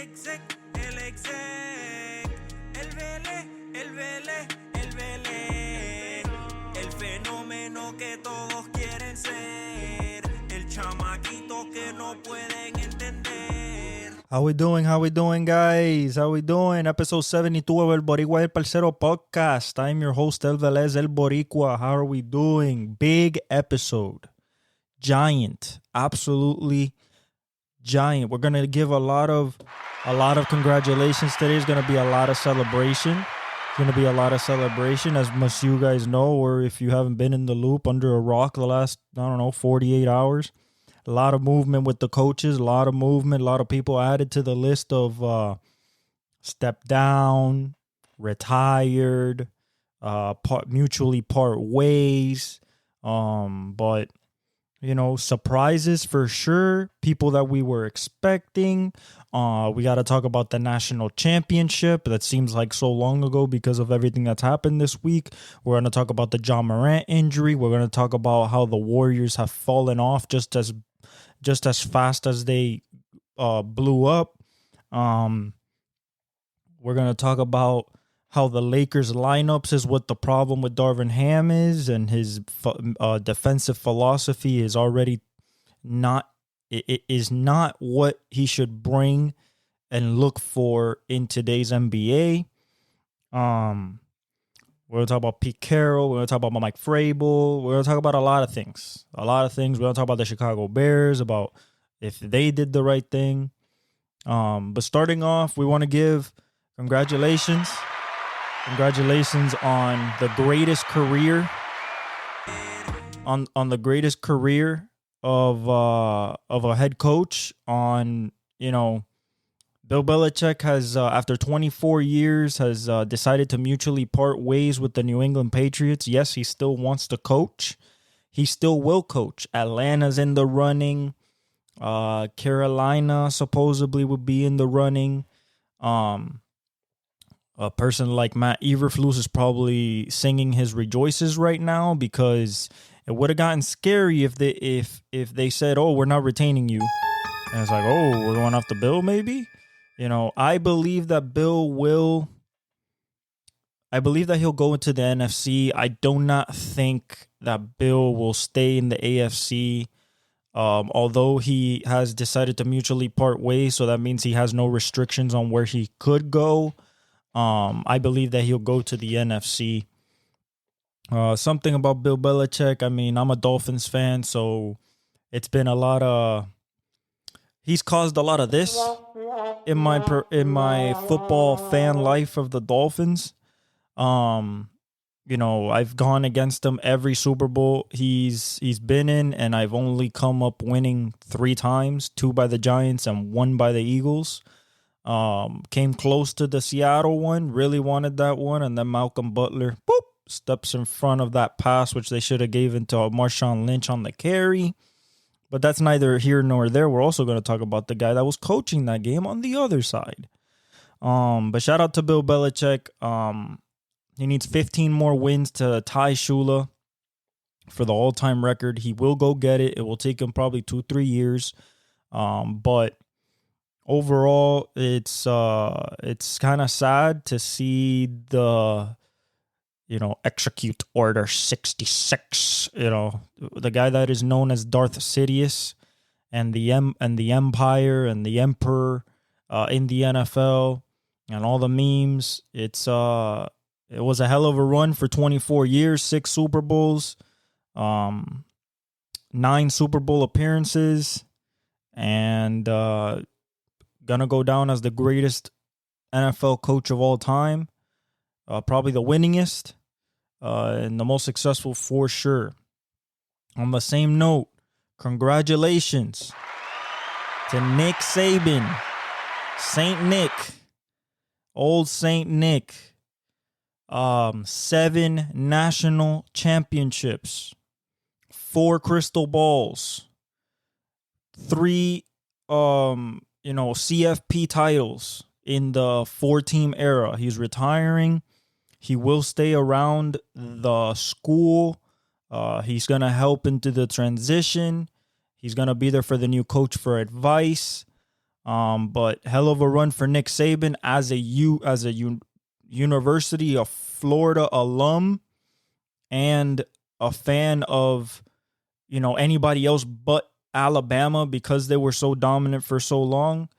El Vélez, el Vélez. El fenómeno que todos quieren ser. El chamaquito que no pueden entender. How we doing, guys? How we doing? Episode 72 of El Boricua El Parcero podcast. I'm your host, El Velez El Boricua. How are we doing? Big episode. Giant. Absolutely giant. We're going to give a lot of congratulations today. There's going to be a lot of celebration. It's going to be a lot of celebration, as most you guys know, or if you haven't been in the loop under a rock the last, 48 hours. A lot of movement with the coaches, a lot of movement, a lot of people added to the list of stepped down, retired, mutually part ways. But, surprises for sure. People that we were expecting. We got to talk about the national championship. That seems like so long ago because of everything that's happened this week. We're going to talk about the John Morant injury. We're going to talk about how the Warriors have fallen off just as fast as they blew up. We're going to talk about how the Lakers lineups is what the problem with Darvin Ham is, and his defensive philosophy is already not what he should bring and look for in today's NBA. We're going to talk about Pete Carroll. We're going to talk about Mike Vrabel. We're going to talk about a lot of things. We're going to talk about the Chicago Bears, about if they did the right thing. But starting off, we want to give congratulations. Congratulations on the greatest career. On the greatest career of a head coach. Bill Belichick has, after 24 years, has decided to mutually part ways with the New England Patriots. Yes, he still wants to coach. He still will coach. Atlanta's in the running. Carolina supposedly would be in the running. A person like Matt Eberflus is probably singing his rejoices right now, because it would have gotten scary if they said, "Oh, we're not retaining you," and it's like, "Oh, we're going after Bill, maybe." I believe that he'll go into the NFC. I do not think that Bill will stay in the AFC. Although he has decided to mutually part ways, so that means he has no restrictions on where he could go. I believe that he'll go to the NFC. Something about Bill Belichick. I mean, I'm a Dolphins fan, so it's been a lot of... He's caused a lot of this in my football fan life of the Dolphins. I've gone against him every Super Bowl he's been in, and I've only come up winning 3 times, 2 by the Giants and 1 by the Eagles. Came close to the Seattle one, really wanted that one, and then Malcolm Butler, steps in front of that pass, which they should have given to Marshawn Lynch on the carry. But that's neither here nor there. We're also going to talk about the guy that was coaching that game on the other side. But shout out to Bill Belichick. He needs 15 more wins to tie Shula for the all-time record. He will go get it. It will take him probably 2-3 years. But overall, it's kind of sad to see the execute order 66. The guy that is known as Darth Sidious and the Empire and the Emperor in the NFL and all the memes. It was a hell of a run for 24 years, 6 Super Bowls, 9 Super Bowl appearances, and gonna go down as the greatest NFL coach of all time. Probably the winningest and the most successful for sure. On the same note, congratulations to Nick Saban, Saint Nick, old Saint Nick. 7 national championships, 4 crystal balls, 3 CFP titles in the 4-team era. He's retiring. He will stay around the school. He's going to help into the transition. He's going to be there for the new coach for advice. But hell of a run for Nick Saban as a University of Florida alum and a fan of, anybody else but Alabama because they were so dominant for so long.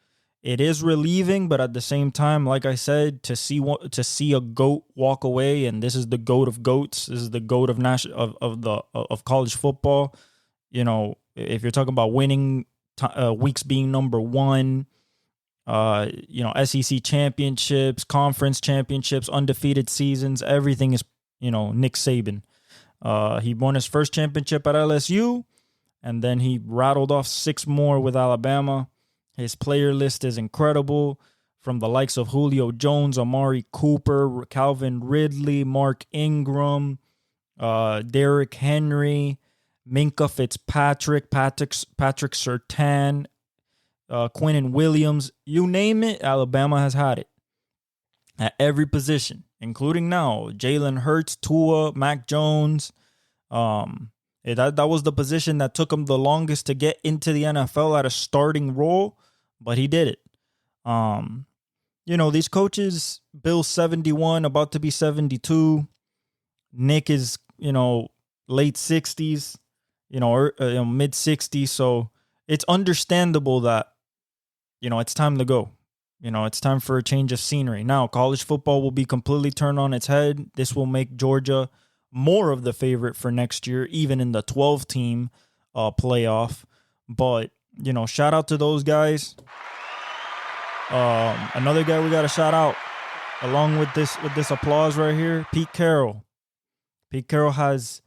It is relieving, but at the same time, like I said, to see a goat walk away, and this is the goat of goats. This is the goat of college football. If you're talking about winning weeks being number one, SEC championships, conference championships, undefeated seasons, everything is, Nick Saban. He won his first championship at LSU, and then he rattled off 6 more with Alabama. His player list is incredible, from the likes of Julio Jones, Amari Cooper, Calvin Ridley, Mark Ingram, Derrick Henry, Minka Fitzpatrick, Patrick Surtain, Quinnen Williams. You name it, Alabama has had it at every position, including now Jalen Hurts, Tua, Mac Jones. That was the position that took him the longest to get into the NFL at a starting role, but he did it. These coaches, Bill's 71, about to be 72. Nick is, late 60s, mid 60s. So it's understandable that, it's time to go. It's time for a change of scenery. Now, college football will be completely turned on its head. This will make Georgia more of the favorite for next year, even in the 12-team playoff. But, shout out to those guys. Another guy we got to shout out, along with this applause right here, Pete Carroll. Pete Carroll has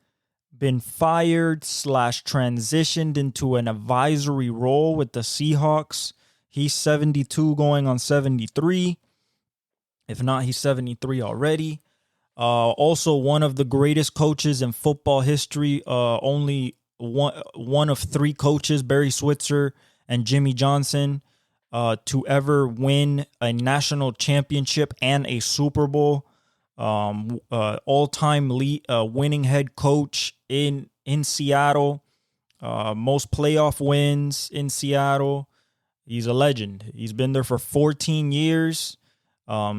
been fired / transitioned into an advisory role with the Seahawks. He's 72 going on 73. If not, he's 73 already. Also, one of the greatest coaches in football history. Only one of 3 coaches, Barry Switzer and Jimmy Johnson, to ever win a national championship and a Super Bowl. All-time winning head coach in Seattle. Most playoff wins in Seattle. He's a legend. He's been there for 14 years.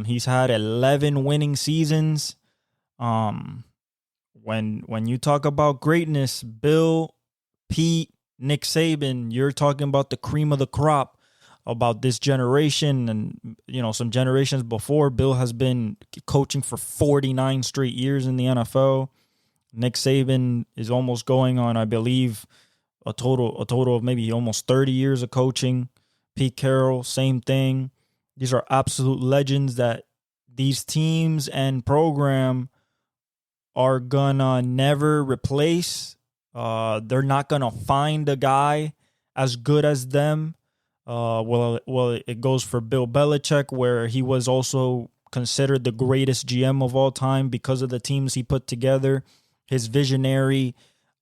He's had 11 winning seasons. When you talk about greatness, Bill, Pete, Nick Saban, you're talking about the cream of the crop, about this generation. And, some generations before, Bill has been coaching for 49 straight years in the NFL. Nick Saban is almost going on, I believe, a total of maybe almost 30 years of coaching. Pete Carroll, same thing. These are absolute legends that these teams and program are gonna never replace. They're not gonna find a guy as good as them. It goes for Bill Belichick, where he was also considered the greatest GM of all time because of the teams he put together. His visionary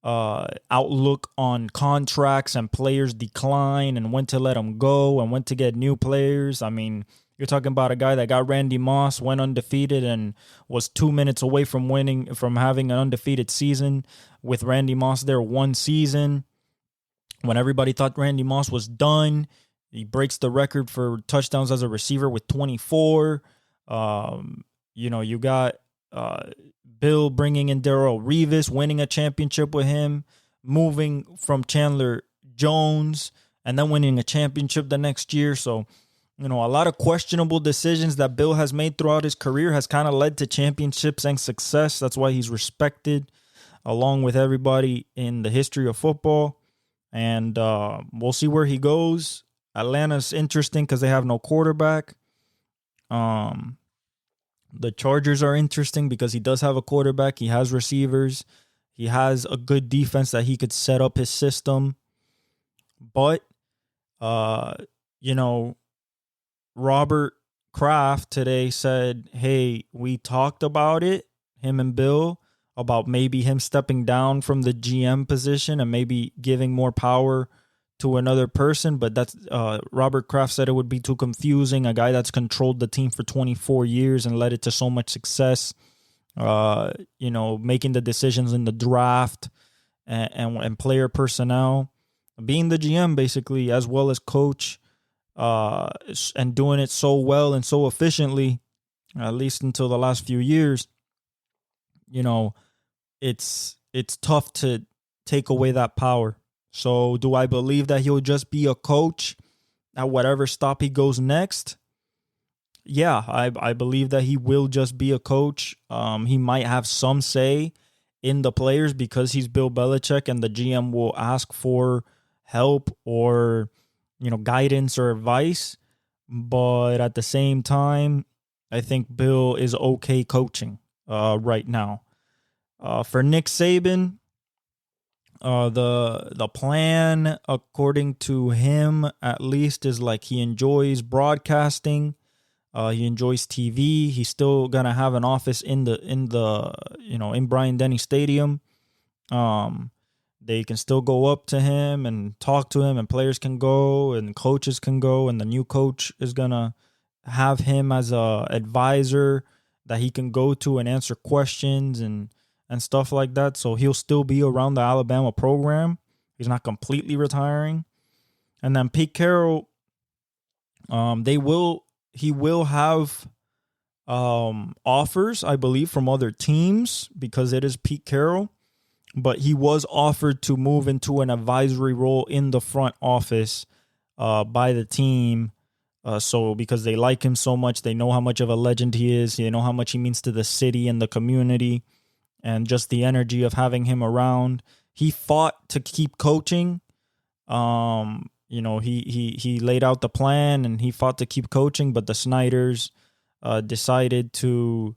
outlook on contracts and players' decline, and when to let them go and when to get new players. I mean, you're talking about a guy that got Randy Moss, went undefeated, and was 2 minutes away from having an undefeated season with Randy Moss there one season. When everybody thought Randy Moss was done, he breaks the record for touchdowns as a receiver with 24. You got Bill bringing in Darrelle Revis, winning a championship with him, moving from Chandler Jones, and then winning a championship the next year. So, a lot of questionable decisions that Bill has made throughout his career has kind of led to championships and success. That's why he's respected along with everybody in the history of football. And we'll see where he goes. Atlanta's interesting because they have no quarterback. The Chargers are interesting because he does have a quarterback. He has receivers. He has a good defense that he could set up his system. But, Robert Kraft today said, hey, we talked about it, him and Bill, about maybe him stepping down from the GM position and maybe giving more power to another person. But that's Robert Kraft said it would be too confusing. A guy that's controlled the team for 24 years and led it to so much success, making the decisions in the draft and player personnel, being the GM basically as well as coach. and doing it so well and so efficiently, at least until the last few years, you know, it's tough to take away that power. So do I believe that he'll just be a coach at whatever stop he goes next? Yeah, I believe that he will just be a coach. He might have some say in the players because he's Bill Belichick, and the GM will ask for help or, guidance or advice. But at the same time, I think Bill is okay coaching right now. For Nick Saban, the plan, according to him at least, is like he enjoys broadcasting. He enjoys TV. He's still gonna have an office in Bryant Denny Stadium. They can still go up to him and talk to him, and players can go, and coaches can go, and the new coach is gonna have him as a advisor that he can go to and answer questions and stuff like that. So he'll still be around the Alabama program. He's not completely retiring. And then Pete Carroll, he will have offers, I believe, from other teams because it is Pete Carroll. But he was offered to move into an advisory role in the front office by the team. So because they like him so much, they know how much of a legend he is. They know how much he means to the city and the community, and just the energy of having him around. He fought to keep coaching. He laid out the plan and he fought to keep coaching, but the Snyders decided to,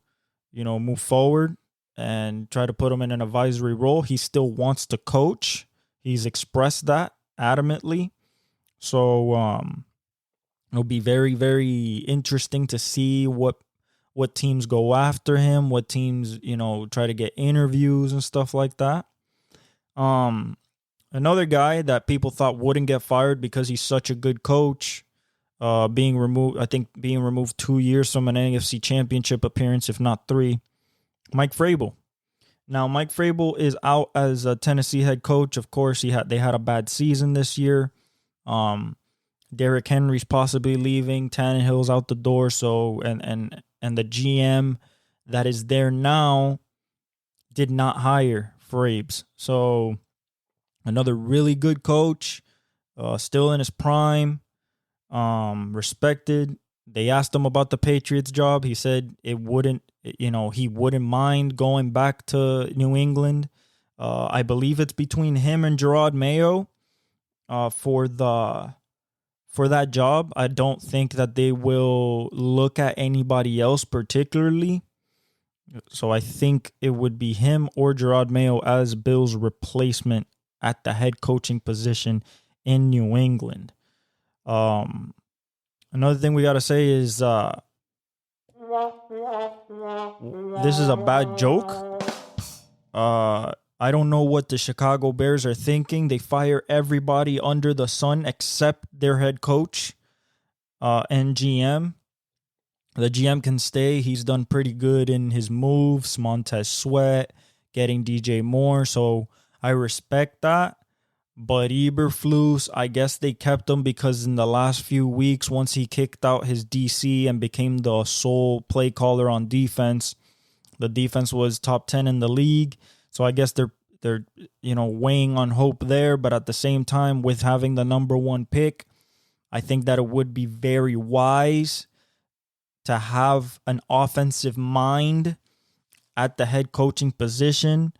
move forward and try to put him in an advisory role. He still wants to coach. He's expressed that adamantly. So it'll be very, very interesting to see what teams go after him, what teams, try to get interviews and stuff like that. Another guy that people thought wouldn't get fired because he's such a good coach, being removed 2 years from an AFC Championship appearance, if not 3, Mike Vrabel. Now, Mike Vrabel is out as a Tennessee head coach. Of course, they had a bad season this year. Derrick Henry's possibly leaving. Tannehill's out the door. So and the GM that is there now did not hire Vrabes. So another really good coach, still in his prime, respected. They asked him about the Patriots job. He said he wouldn't mind going back to New England. I believe it's between him and Gerard Mayo for that job. I don't think that they will look at anybody else particularly. So I think it would be him or Gerard Mayo as Bill's replacement at the head coaching position in New England. Another thing we got to say is this is a bad joke. I don't know what the Chicago Bears are thinking. They fire everybody under the sun except their head coach and GM. The GM can stay. He's done pretty good in his moves. Montez Sweat, getting DJ Moore. So I respect that. But Eberflus, I guess they kept him because in the last few weeks, once he kicked out his DC and became the sole play caller on defense, the defense was top 10 in the league. So I guess they're weighing on hope there. But at the same time, with having the number 1 pick, I think that it would be very wise to have an offensive mind at the head coaching position.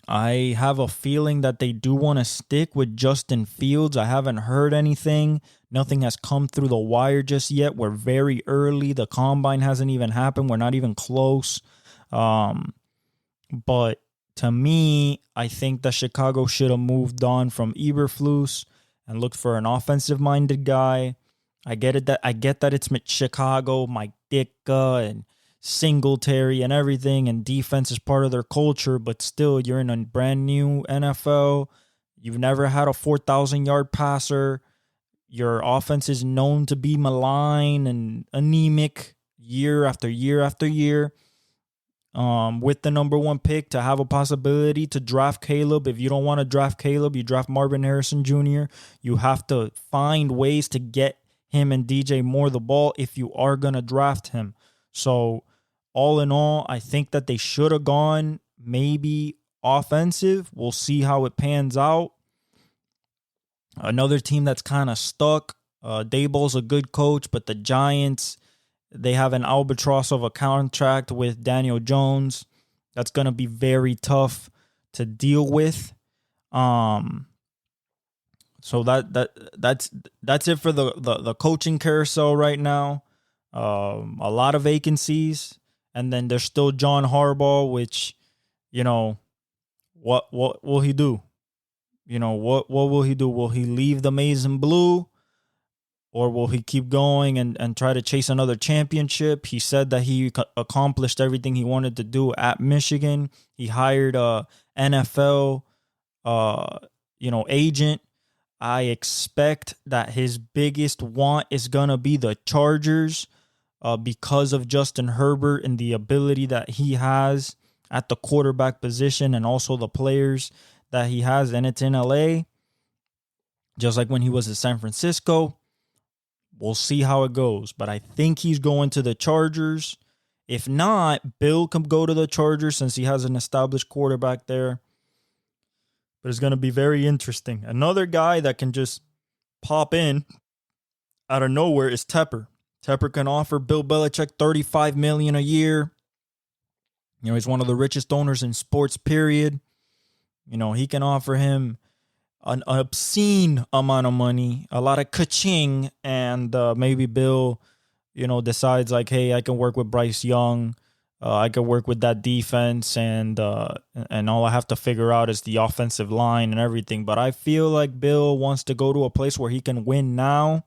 I have a feeling that they do want to stick with Justin Fields. I haven't heard anything. Nothing has come through the wire just yet. We're very early. The combine hasn't even happened. We're not even close. But to me, I think that Chicago should have moved on from Eberflus and looked for an offensive-minded guy. I get that it's Chicago, Mike Ditka, and Singletary and everything, and defense is part of their culture, but still, you're in a brand new NFL. You've never had a 4,000-yard passer. Your offense is known to be malign and anemic year after year after year. with the number 1 pick to have a possibility to draft Caleb. If you don't want to draft Caleb, you draft Marvin Harrison Jr. You have to find ways to get him and DJ Moore the ball if you are going to draft him. So all in all, I think that they should have gone maybe offensive. We'll see how it pans out. Another team that's kind of stuck. Daboll's a good coach, but the Giants, they have an albatross of a contract with Daniel Jones. That's going to be very tough to deal with. So that's it for the coaching carousel right now. A lot of vacancies, and then there's still John Harbaugh, which, what will he do? What will he do? Will he leave the maize and blue? Or will he keep going and try to chase another championship? He said that he accomplished everything he wanted to do at Michigan. He hired a NFL, agent. I expect that his biggest want is going to be the Chargers because of Justin Herbert and the ability that he has at the quarterback position and also the players that he has. And it's in LA, just like when he was in San Francisco. We'll see how it goes, but I think he's going to the Chargers. If not, Bill can go to the Chargers since he has an established quarterback there. But it's going to be very interesting. Another guy that can just pop in out of nowhere is Tepper. Tepper can offer Bill Belichick $35 million a year. He's one of the richest owners in sports, period. He can offer him an obscene amount of money, a lot of ka-ching, and maybe Bill, decides like, hey, I can work with Bryce Young, I can work with that defense, and all I have to figure out is the offensive line and everything. But I feel like Bill wants to go to a place where he can win now,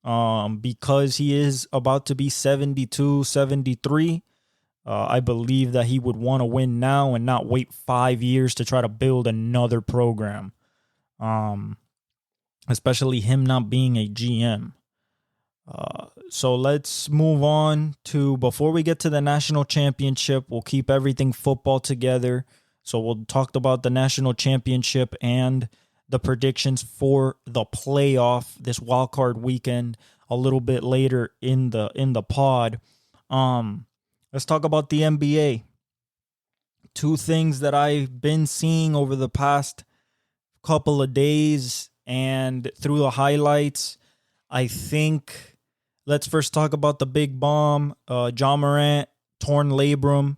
because he is about to be 72, 73. I believe that he would want to win now and not wait 5 years to try to build another program. Especially him not being a GM. So let's move on to, before we get to the national championship, we'll keep everything football together. So we'll talk about the national championship and the predictions for the playoff this wild card weekend a little bit later in the pod. Let's talk about the NBA. 2 things that I've been seeing over the past couple of days and through the highlights. I think let's first talk about the big bomb. Ja Morant, torn labrum.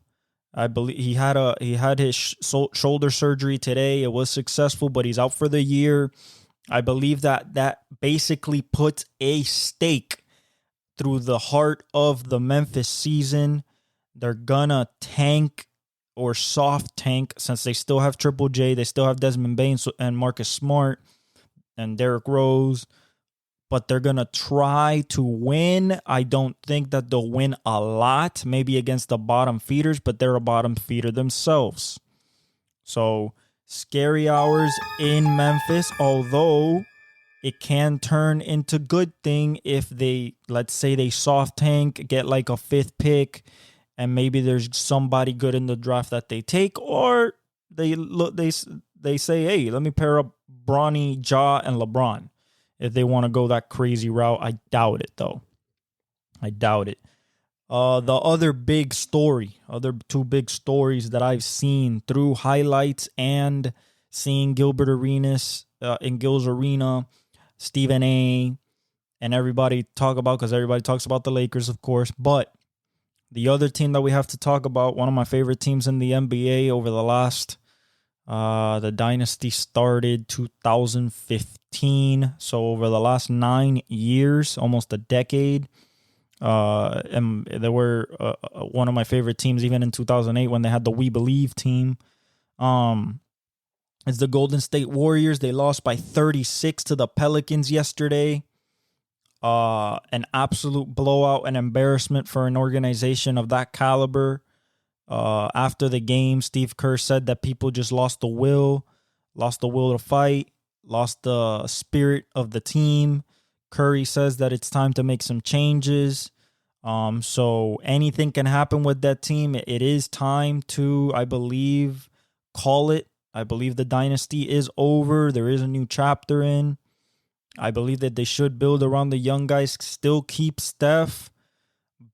I believe he had his shoulder surgery today. It was successful, but he's out for the year. I believe that basically puts a stake through the heart of the Memphis season. They're gonna tank or soft tank since they still have Triple J. They still have Desmond Bane and Marcus Smart and Derrick Rose. But they're going to try to win. I don't think that they'll win a lot, maybe against the bottom feeders, but they're a bottom feeder themselves. So, scary hours in Memphis, although it can turn into good thing if they, let's say they soft tank, get like a 5th pick, and maybe there's somebody good in the draft that they take, or they say, hey, let me pair up Bronny, Ja, and LeBron. If they want to go that crazy route. I doubt it, though. I doubt it. The other two big stories that I've seen through highlights and seeing Gilbert Arenas in Gil's Arena, Stephen A, and everybody talk about, because everybody talks about the Lakers, of course. But the other team that we have to talk about, one of my favorite teams in the NBA over the last, the dynasty started 2015. So over the last 9 years, almost a decade, and they were one of my favorite teams, even in 2008 when they had the We Believe team. It's the Golden State Warriors. They lost by 36 to the Pelicans yesterday. An absolute blowout, an embarrassment for an organization of that caliber. After the game, Steve Kerr said that people just lost the will to fight, lost the spirit of the team. Curry says that it's time to make some changes. So anything can happen with that team. It is time to, I believe, call it. I believe the dynasty is over. There is a new chapter in. I believe that they should build around the young guys, still keep Steph.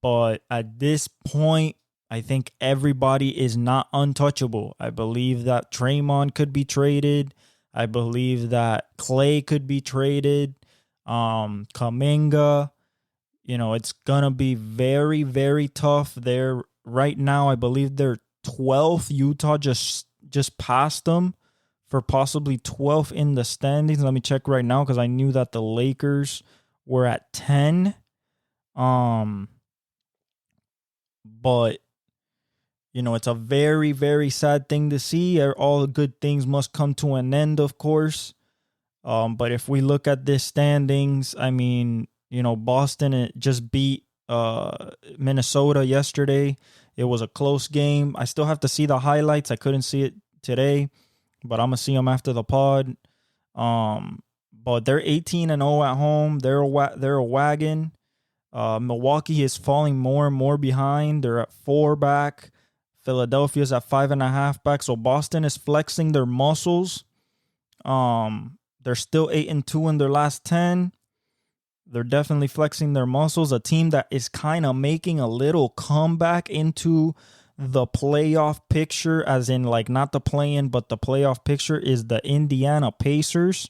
But at this point, I think everybody is not untouchable. I believe that Draymond could be traded. I believe that Clay could be traded. Kuminga. It's going to be very, very tough there. Right now, I believe they're 12th. Utah just passed them for possibly 12th in the standings. Let me check right now because I knew that the Lakers were at 10. But, it's a very, very sad thing to see. All the good things must come to an end, of course. But if we look at this standings, I mean, Boston just beat Minnesota yesterday. It was a close game. I still have to see the highlights. I couldn't see it today, but I'm going to see them after the pod. But they're 18-0 at home. They're a wagon. Milwaukee is falling more and more behind. They're at 4 back. Philadelphia's at 5.5 back. So Boston is flexing their muscles. They're still 8-2 in their last 10. They're definitely flexing their muscles. A team that is kind of making a little comeback into the playoff picture, as in like not the play-in, but the playoff picture, is the Indiana Pacers.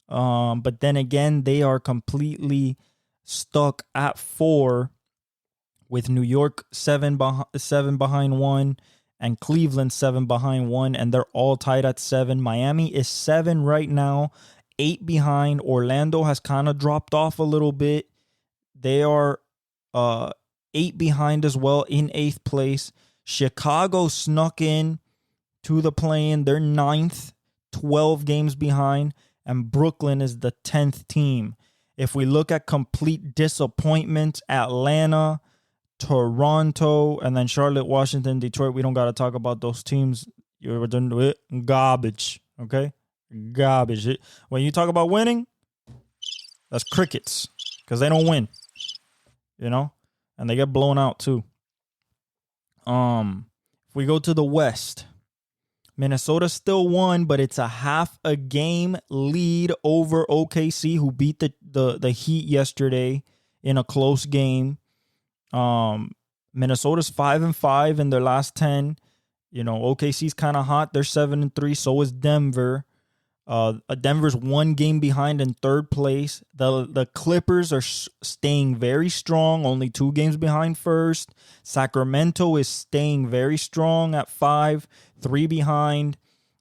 But then again, they are completely stuck at 4 with New York 7 behind 1 and Cleveland 7 behind 1, and they're all tied at 7. Miami is 7 right now, 8 behind. Orlando has kind of dropped off a little bit. They are 8 behind as well in 8th place. Chicago snuck in to the play-in. They're 9th, 12 games behind, and Brooklyn is the 10th team. If we look at complete disappointment, Atlanta, Toronto, and then Charlotte, Washington, Detroit, we don't got to talk about those teams. You're doing garbage, okay? Garbage. When you talk about winning, that's crickets, because they don't win, and they get blown out too. If we go to the West, Minnesota still won, but it's a half a game lead over OKC, who beat the Heat yesterday in a close game. Minnesota's 5-5 in their last 10. OKC's kind of hot. They're 7-3. So is Denver. Denver's 1 game behind in 3rd place. The Clippers are staying very strong, only 2 games behind 1st. Sacramento is staying very strong at 5, 3 behind.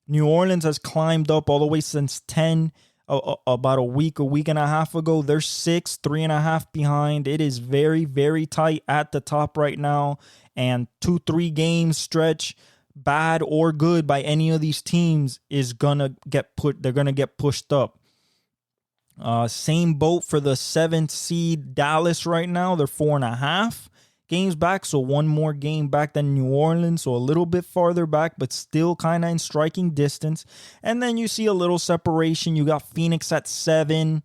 New Orleans has climbed up all the way since 10. About a week and a half ago. They're 6, 3.5 behind. It is very, very tight at the top right now. And 2-3 games stretch, bad or good, by any of these teams is gonna get they're gonna get pushed up. Same boat for the 7th seed Dallas right now. They're 4.5 games back, so 1 more game back than New Orleans, so a little bit farther back, but still kind of in striking distance. And then you see a little separation. You got Phoenix at 7,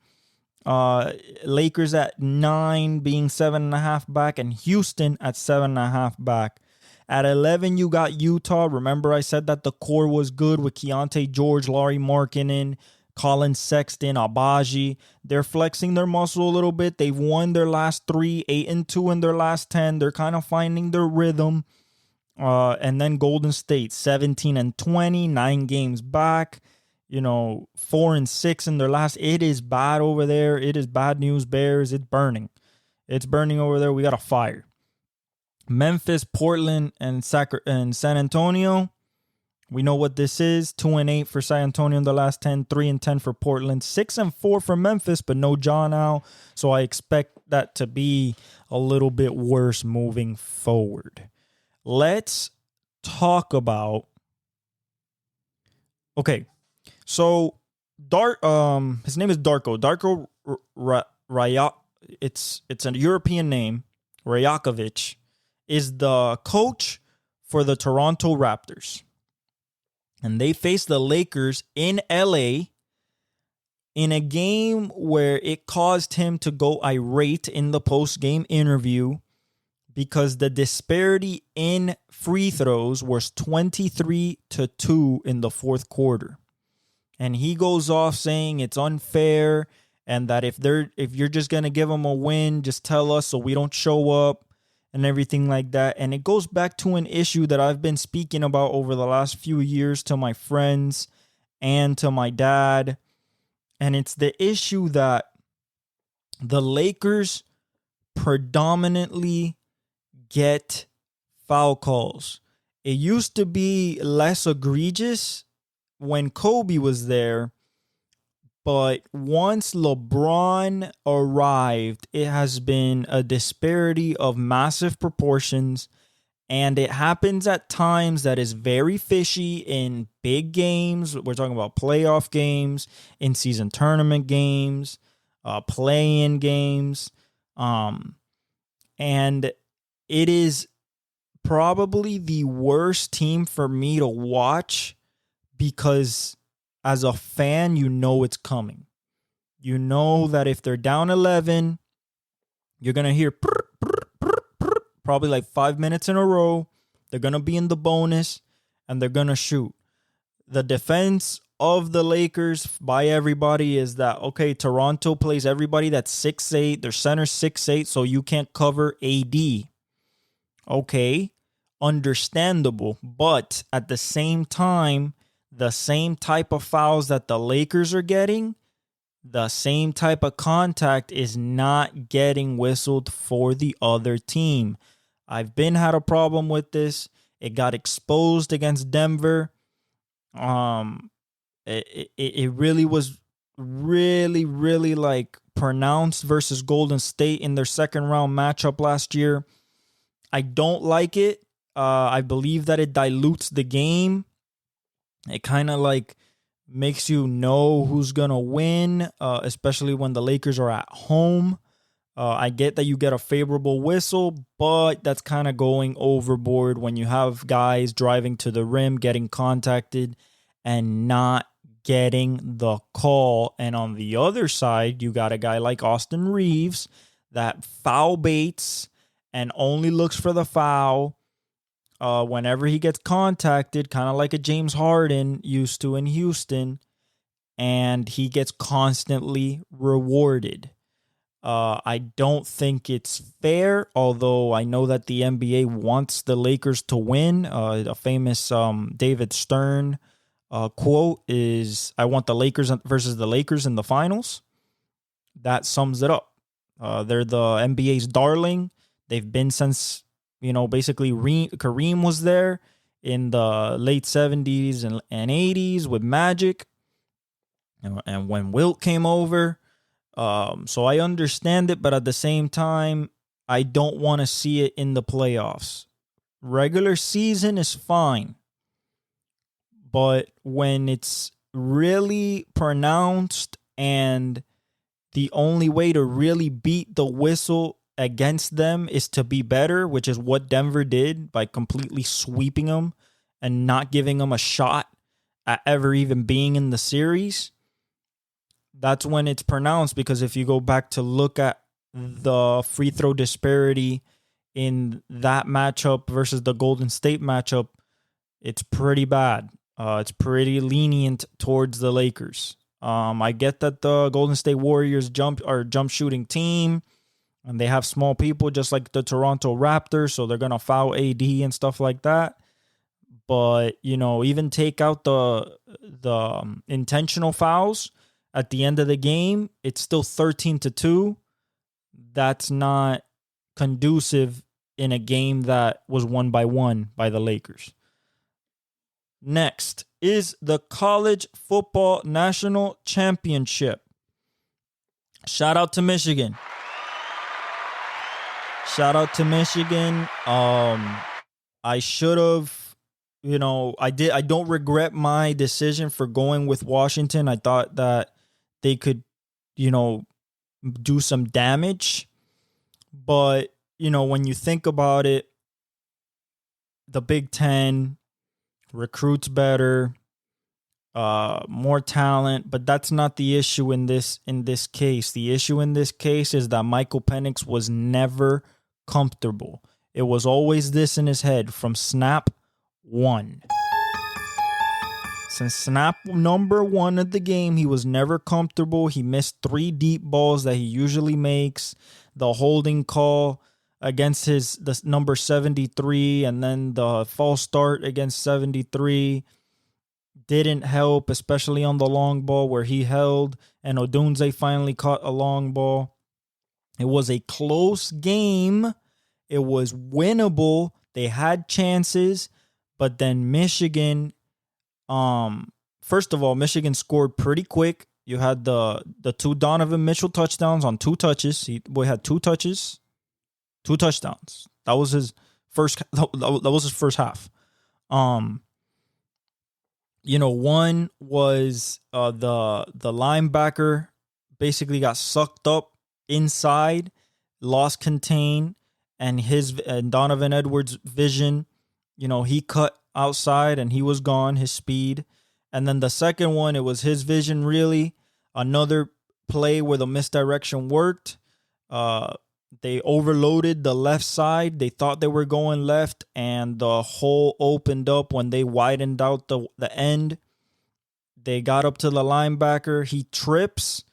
Lakers at 9, being 7.5 back, and Houston at 7.5 back. At 11, you got Utah. Remember, I said that the core was good with Keontae George, Lauri Markkanen, Colin Sexton, Abaji. They're flexing their muscle a little bit. They've won their last 3, 8-2 in their last 10. They're kind of finding their rhythm. And then Golden State, 17-20, 9 games back. 4-6 in their last. It is bad over there. It is bad news, Bears. It's burning. It's burning over there. We got a fire. Memphis, Portland, and San Antonio. We know what this is. 2-8 for San Antonio in the last 10. 3-10 for Portland. 6-4 for Memphis, but no Ja now. So I expect that to be a little bit worse moving forward. Let's talk about. Okay, so his name is Darko. Darko Rayak. It's a European name. Rajakovic is the coach for the Toronto Raptors. And they faced the Lakers in LA in a game where it caused him to go irate in the post-game interview. because the disparity in free throws was 23-2 in the fourth quarter. And he goes off saying it's unfair and that if you're just going to give them a win, just tell us so we don't show up and everything like that. And it goes back to an issue that I've been speaking about over the last few years to my friends and to my dad. And it's the issue that the Lakers predominantly get foul calls. It used to be less egregious when Kobe was there, but once LeBron arrived, it has been a disparity of massive proportions, and it happens at times that is very fishy in big games. We're talking about playoff games, in-season tournament games, play-in games, and it is probably the worst team for me to watch because as a fan, you know it's coming. You know that if they're down 11, you're going to hear probably like 5 minutes in a row. They're going to be in the bonus and they're going to shoot. The defense of the Lakers by everybody is that, okay, Toronto plays everybody that's 6'8", their center's 6'8", so you can't cover AD. Okay, understandable. But at the same time, the same type of fouls that the Lakers are getting, the same type of contact is not getting whistled for the other team. I've had a problem with this. It got exposed against Denver. It really was really like pronounced versus Golden State in their second round matchup last year. I don't like it. I believe that it dilutes the game. It kind of like makes you know who's going to win, especially when the Lakers are at home. I get that you get a favorable whistle, but that's kind of going overboard when you have guys driving to the rim, getting contacted, and not getting the call. And on the other side, you got a guy like Austin Reeves that foul baits and only looks for the foul whenever he gets contacted, kind of like a James Harden used to in Houston, and he gets constantly rewarded. I don't think it's fair, although I know that the NBA wants the Lakers to win. A famous David Stern quote is, I want the Lakers versus the Lakers in the finals. That sums it up. They're the NBA's darling. They've been since, basically Kareem was there in the late 70s and 80s with Magic. And when Wilt came over. So I understand it, but at the same time, I don't want to see it in the playoffs. Regular season is fine. But when it's really pronounced and the only way to really beat the whistle against them is to be better, which is what Denver did by completely sweeping them and not giving them a shot at ever even being in the series, that's when it's pronounced. Because if you go back to look at the free throw disparity in that matchup versus the Golden State matchup, it's pretty bad. It's pretty lenient towards the Lakers. I get that the Golden State Warriors jump shooting team, and they have small people just like the Toronto Raptors, so they're gonna foul AD and stuff like that. But even take out the intentional fouls at the end of the game, it's still 13-2. That's not conducive in a game that was 1-1 by the Lakers. Next is the College Football National Championship. Shout out to Michigan. I should have, I don't regret my decision for going with Washington. I thought that they could, do some damage. But, when you think about it, the Big Ten recruits better, more talent, but that's not the issue in this case. The issue in this case is that Michael Penix was never comfortable. It was always this in his head from snap one. Since snap number one of the game, he was never comfortable. He missed 3 deep balls that he usually makes. The holding call against the number 73 and then the false start against 73 didn't help, especially on the long ball where he held and Odunze finally caught a long ball. It was a close game. It was winnable. They had chances, but then Michigan, first of all, Michigan scored pretty quick. You had the 2 Donovan Mitchell touchdowns on 2 touches. He had 2 touches, 2 touchdowns. That was his first. That was his first half. One was the linebacker basically got sucked up inside, lost contain, and Donovan Edwards' vision. He cut outside and he was gone. His speed. And then the second one, it was his vision really. Another play where the misdirection worked. They overloaded the left side. They thought they were going left, and the hole opened up when they widened out the end. They got up to the linebacker. He trips,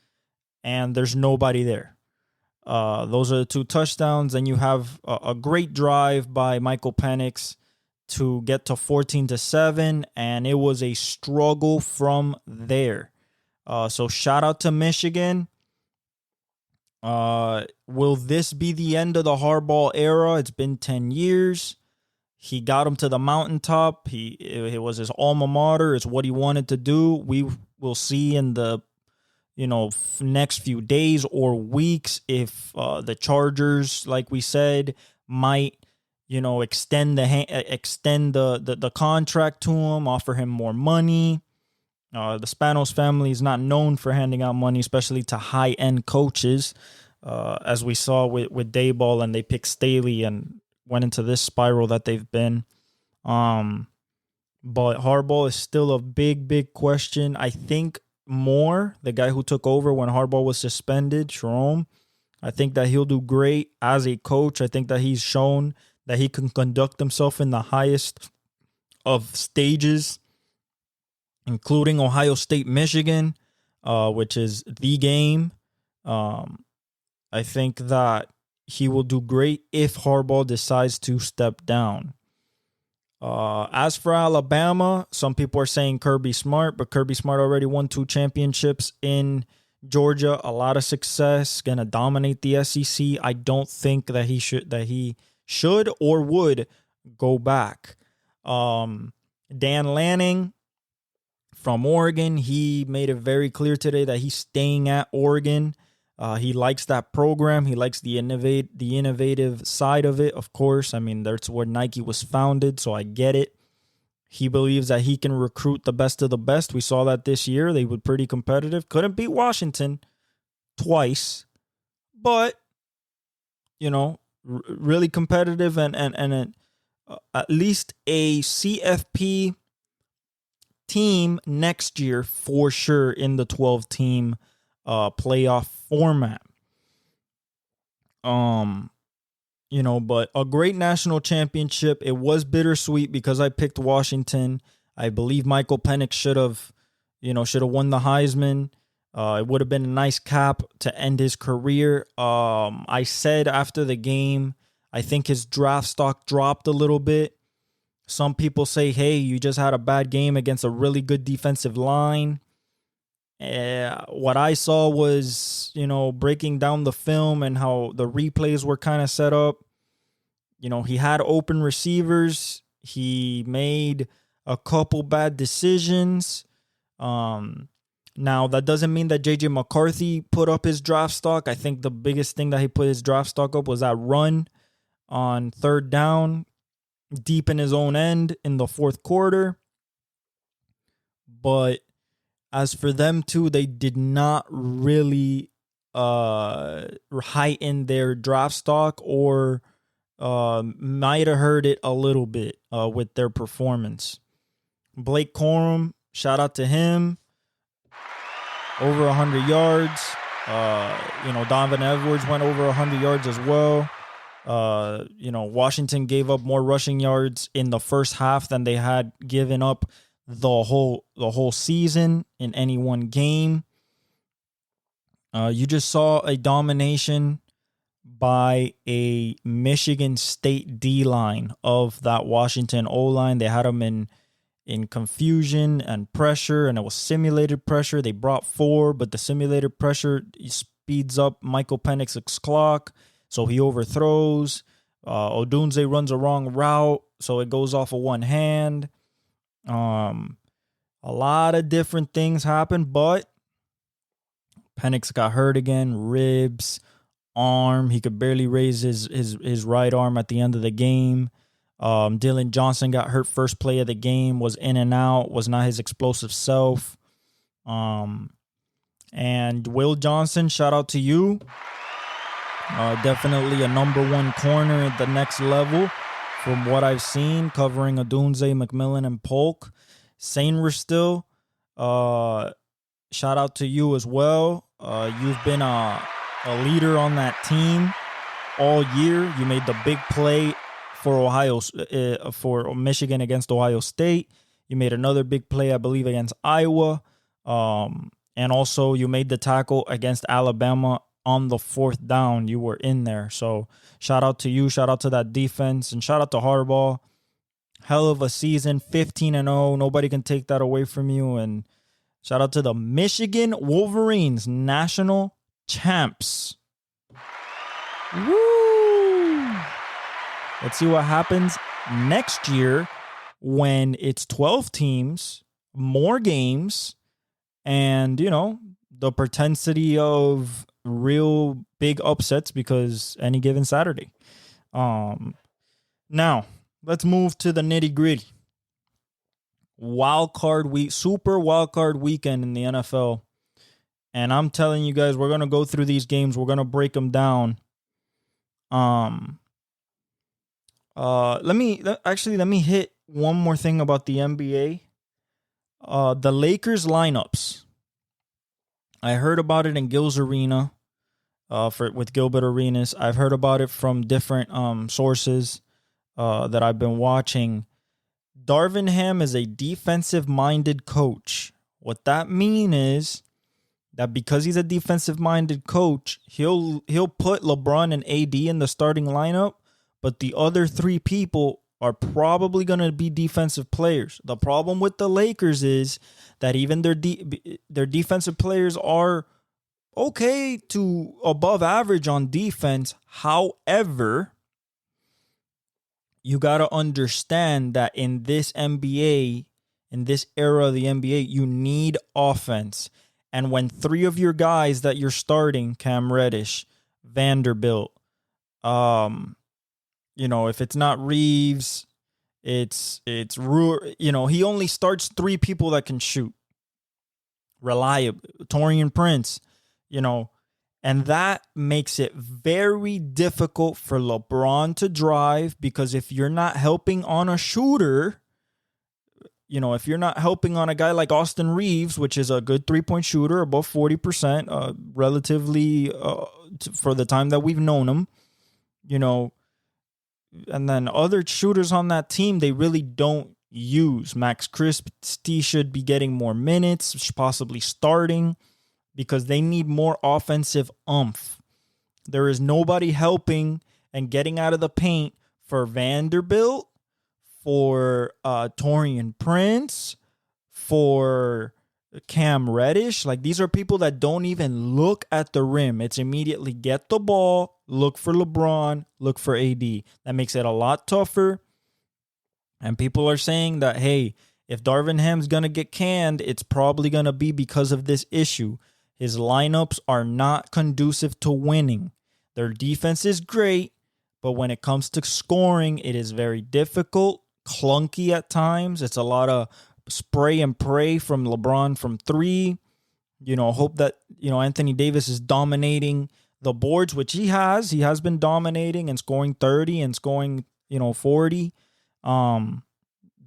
and there's nobody there. Those are the 2 touchdowns. And you have a great drive by Michael Penix to get to 14-7, and it was a struggle from there. So shout out to Michigan. Will this be the end of the Harbaugh era? It's been 10 years. He got him to the mountaintop. It was his alma mater. It's what he wanted to do. We will see in the next few days or weeks if the Chargers, like we said, might extend the contract to him, offer him more money. The Spanos family is not known for handing out money, especially to high-end coaches, as we saw with Daboll, and they picked Staley and went into this spiral that they've been. But Harbaugh is still a big, big question. I think Moore, the guy who took over when Harbaugh was suspended, Jerome, I think that he'll do great as a coach. I think that he's shown that he can conduct himself in the highest of stages, including Ohio State, Michigan, which is the game. I think that he will do great if Harbaugh decides to step down. As for Alabama, some people are saying Kirby Smart, but Kirby Smart already won 2 championships in Georgia. A lot of success, gonna dominate the SEC. I don't think that he should or would go back. Dan Lanning from Oregon, he made it very clear today that he's staying at Oregon. He likes that program. He likes the innovative side of it, of course. I mean, that's where Nike was founded, so I get it. He believes that he can recruit the best of the best. We saw that this year. They were pretty competitive. Couldn't beat Washington twice, but, really competitive and at least a CFP team next year for sure in the 12-team playoff format. But a great national championship. It was bittersweet because I picked Washington. I believe Michael Penix should have won the Heisman. It would have been a nice cap to end his career. I said after the game, I think his draft stock dropped a little bit. Some people say, hey, you just had a bad game against a really good defensive line. What I saw was, breaking down the film and how the replays were kind of set up. He had open receivers. He made a couple bad decisions. Now, that doesn't mean that J.J. McCarthy put up his draft stock. I think the biggest thing that he put his draft stock up was that run on 3rd down, deep in his own end in the 4th quarter. But as for them two, they did not really heighten their draft stock or might have hurt it a little bit with their performance. Blake Corum, shout out to him. Over 100 yards. Donovan Edwards went over 100 yards as well. Washington gave up more rushing yards in the first half than they had given up the whole season in any one game. You just saw a domination by a Michigan State D-line of that Washington O-line. They had them in confusion and pressure, and it was simulated pressure. They brought 4, but the simulated pressure speeds up Michael Penix's clock, so he overthrows. Odunze runs a wrong route, so it goes off of one hand. A lot of different things happened, but Penix got hurt again, ribs, arm. He could barely raise his right arm at the end of the game. Dylan Johnson got hurt first play of the game, was in and out, was not his explosive self. And Will Johnson, shout out to you. Definitely a number 1 corner at the next level from what I've seen, covering Odunze, McMillan, and Polk. Sainristil, shout out to you as well. You've been a leader on that team all year. You made the big play for Michigan against Ohio State. You made another big play, I believe, against Iowa. And also you made the tackle against Alabama on the 4th down. You were in there. So shout out to you. Shout out to that defense. And shout out to Harbaugh. Hell of a season, 15-0. Nobody can take that away from you. And shout out to the Michigan Wolverines, national champs. Woo! Let's see what happens next year when it's 12 teams, more games, and, the potentiality of real big upsets because any given Saturday. Now, let's move to the nitty-gritty. Super wild card weekend in the NFL. And I'm telling you guys, we're going to go through these games. We're going to break them down. Let me hit one more thing about the NBA. The Lakers lineups. I heard about it in Gil's Arena, with Gilbert Arenas. I've heard about it from different sources that I've been watching. Darvin Ham is a defensive-minded coach. What that means is that because he's a defensive-minded coach, he'll put LeBron and AD in the starting lineup, but the other 3 people are probably going to be defensive players. The problem with the Lakers is that even their defensive players are okay to above average on defense. However, you got to understand that in this NBA, in this era of the NBA, you need offense. And when 3 of your guys that you're starting, Cam Reddish, Vanderbilt, if it's not Reeves, it's he only starts 3 people that can shoot. Reliable. Taurean Prince, and that makes it very difficult for LeBron to drive, because if you're not helping on a shooter, if you're not helping on a guy like Austin Reeves, which is a good 3-point shooter, above 40%, relatively for the time that we've known him, and then other shooters on that team, they really don't use. Max Christie should be getting more minutes, possibly starting, because they need more offensive oomph. There is nobody helping and getting out of the paint for Vanderbilt, for Taurean Prince, for Cam Reddish. Like, these are people that don't even look at the rim. It's immediately get the ball, look for LeBron, look for AD. That makes it a lot tougher. And people are saying that, hey, if Darvin Ham's going to get canned, it's probably going to be because of this issue. His lineups are not conducive to winning. Their defense is great, but when it comes to scoring, it is very difficult, clunky at times. It's a lot of spray and pray from LeBron from 3. Hope that, Anthony Davis is dominating the boards, which he has. He has been dominating and scoring 30 and scoring, 40.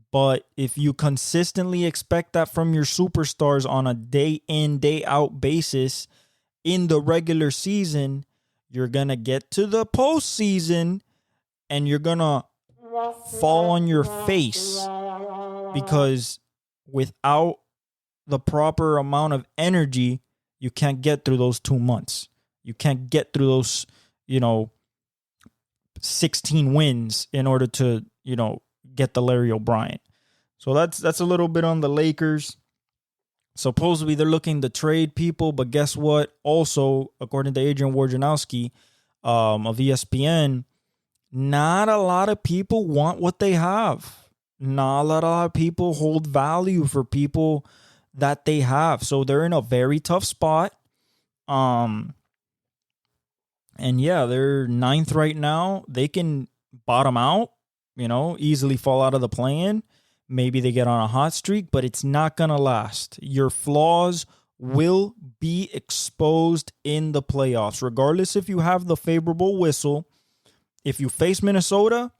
But if you consistently expect that from your superstars on a day in, day out basis in the regular season, you're going to get to the postseason and you're going to fall on your face because without the proper amount of energy, you can't get through those 2 months. You can't get through those, 16 wins in order to, get the Larry O'Brien. So that's a little bit on the Lakers. Supposedly they're looking to trade people, but guess what? Also, according to Adrian Wojnarowski of ESPN, not a lot of people want what they have. Not a lot of people hold value for people that they have. So they're in a very tough spot. And yeah, they're 9th right now. They can bottom out, easily fall out of the play-in. Maybe they get on a hot streak, but it's not going to last. Your flaws will be exposed in the playoffs, regardless if you have the favorable whistle. If you face Minnesota,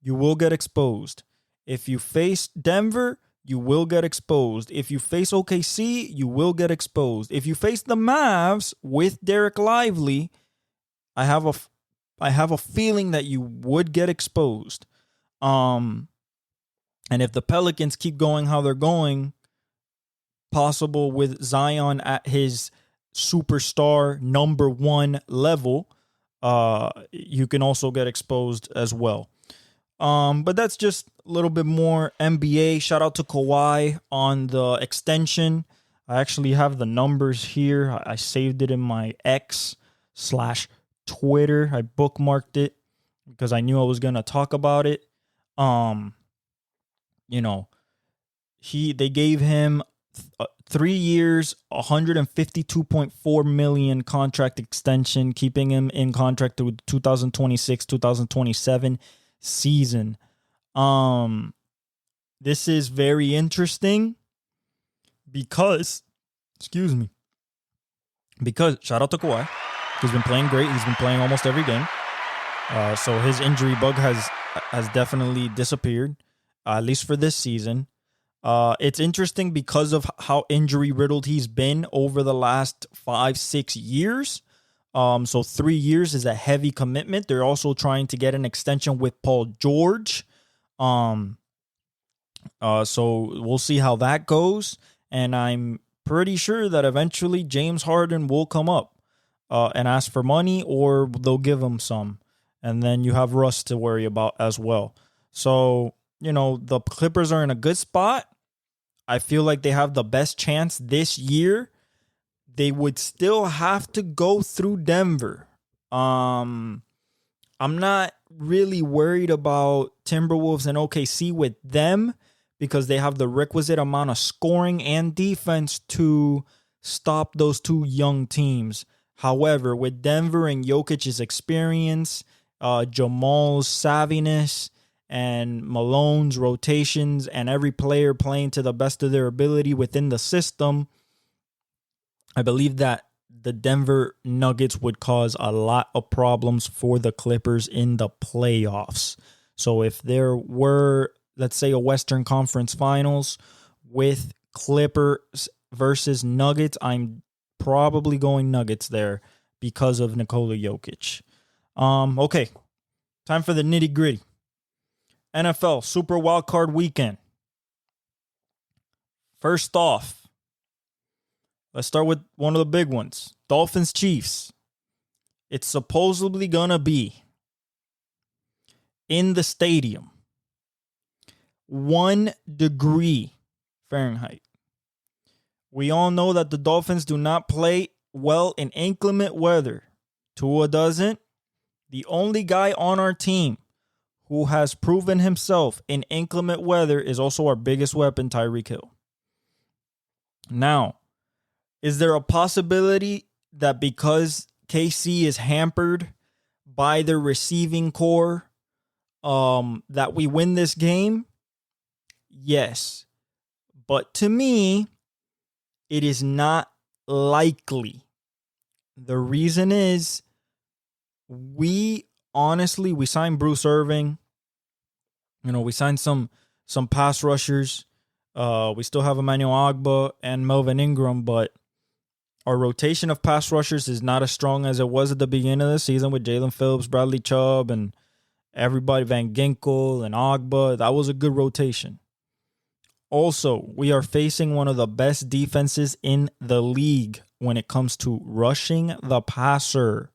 you will get exposed. If you face Denver, you will get exposed. If you face OKC, you will get exposed. If you face the Mavs with Derek Lively, I have a feeling that you would get exposed. And if the Pelicans keep going how they're going, possible with Zion at his superstar number 1 level, you can also get exposed as well. But that's just a little bit more NBA. Shout out to Kawhi on the extension. I actually have the numbers here. I saved it in my X/Twitter. I bookmarked it because I knew I was going to talk about it. They gave him 3 years, $152.4 million contract extension, keeping him in contract through 2026-2027 season. This is very interesting because shout out to Kawhi. He's been playing great. He's been playing almost every game. So his injury bug has definitely disappeared, at least for this season. It's interesting because of how injury riddled he's been over the last 5-6 years. So 3 years is a heavy commitment. They're also trying to get an extension with Paul George. So we'll see how that goes. And I'm pretty sure that eventually James Harden will come up and ask for money, or they'll give him some. And then you have Russ to worry about as well. So, the Clippers are in a good spot. I feel like they have the best chance this year. They would still have to go through Denver. I'm not really worried about Timberwolves and OKC with them because they have the requisite amount of scoring and defense to stop those two young teams. However, with Denver and Jokic's experience, Jamal's savviness, and Malone's rotations, and every player playing to the best of their ability within the system, I believe that the Denver Nuggets would cause a lot of problems for the Clippers in the playoffs. So if there were, let's say, a Western Conference Finals with Clippers versus Nuggets, I'm probably going Nuggets there because of Nikola Jokic. Okay, time for the nitty-gritty. NFL Super Wildcard Weekend. First off, let's start with one of the big ones. Dolphins-Chiefs. It's supposedly going to be in the stadium. 1 degree Fahrenheit. We all know that the Dolphins do not play well in inclement weather. Tua doesn't. The only guy on our team who has proven himself in inclement weather is also our biggest weapon, Tyreek Hill. Now, is there a possibility that because KC is hampered by their receiving core, that we win this game? Yes. But to me, it is not likely. The reason is we signed Bruce Irving. We signed some pass rushers. We still have Emmanuel Ogbah and Melvin Ingram, but our rotation of pass rushers is not as strong as it was at the beginning of the season with Jalen Phillips, Bradley Chubb, and Everybody, Van Ginkel and Ogba, that was a good rotation. Also, we are facing one of the best defenses in the league when it comes to rushing the passer.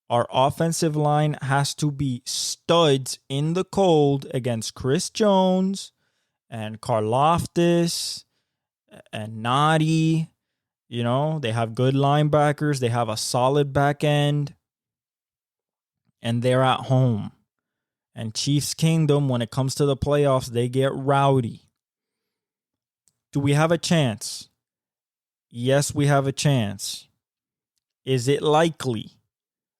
Our offensive line has to be studs in the cold against Chris Jones and Karlaftis and Nadi. You know, they have good linebackers. They have a solid back end. And they're at home. And Chiefs Kingdom, when it comes to the playoffs, they get rowdy. Do we have a chance? Yes, we have a chance. Is it likely?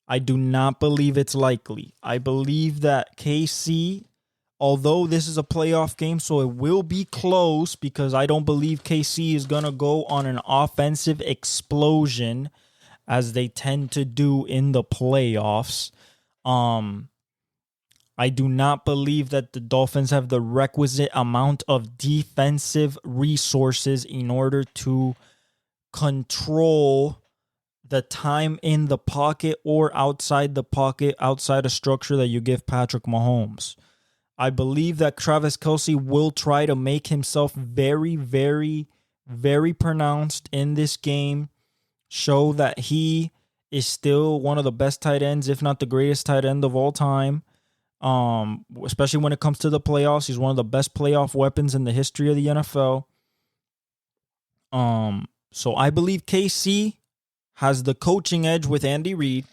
I do not believe it's likely. I believe that KC, although this is a playoff game, so it will be close because I don't believe KC is going to go on an offensive explosion as they tend to do in the playoffs. I do not believe that the Dolphins have the requisite amount of defensive resources in order to control the time in the pocket or outside the pocket, outside a structure that you give Patrick Mahomes. I believe that Travis Kelce will try to make himself very, very, very pronounced in this game, show that he is still one of the best tight ends, if not the greatest tight end of all time. Especially when it comes to the playoffs. He's one of the best playoff weapons in the history of the NFL. So I believe KC has the coaching edge with Andy Reid,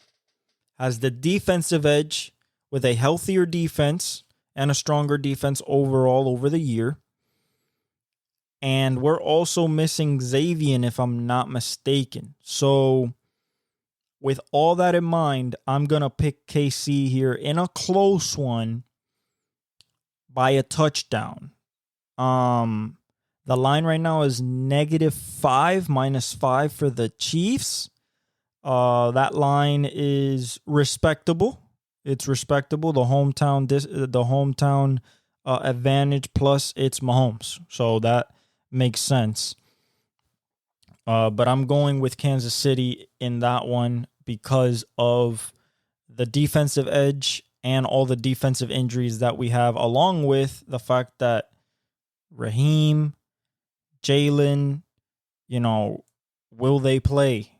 has the defensive edge with a healthier defense and a stronger defense overall over the year. And we're also missing Xavier, if I'm not mistaken. So with all that in mind, I'm going to pick KC here in a close one by a touchdown. The line right now is -5, -5 for the Chiefs. That line is respectable. It's respectable. The hometown advantage plus it's Mahomes. So that makes sense. But I'm going with Kansas City in that one because of the defensive edge and all the defensive injuries that we have, along with the fact that Raheem, Jalen, will they play?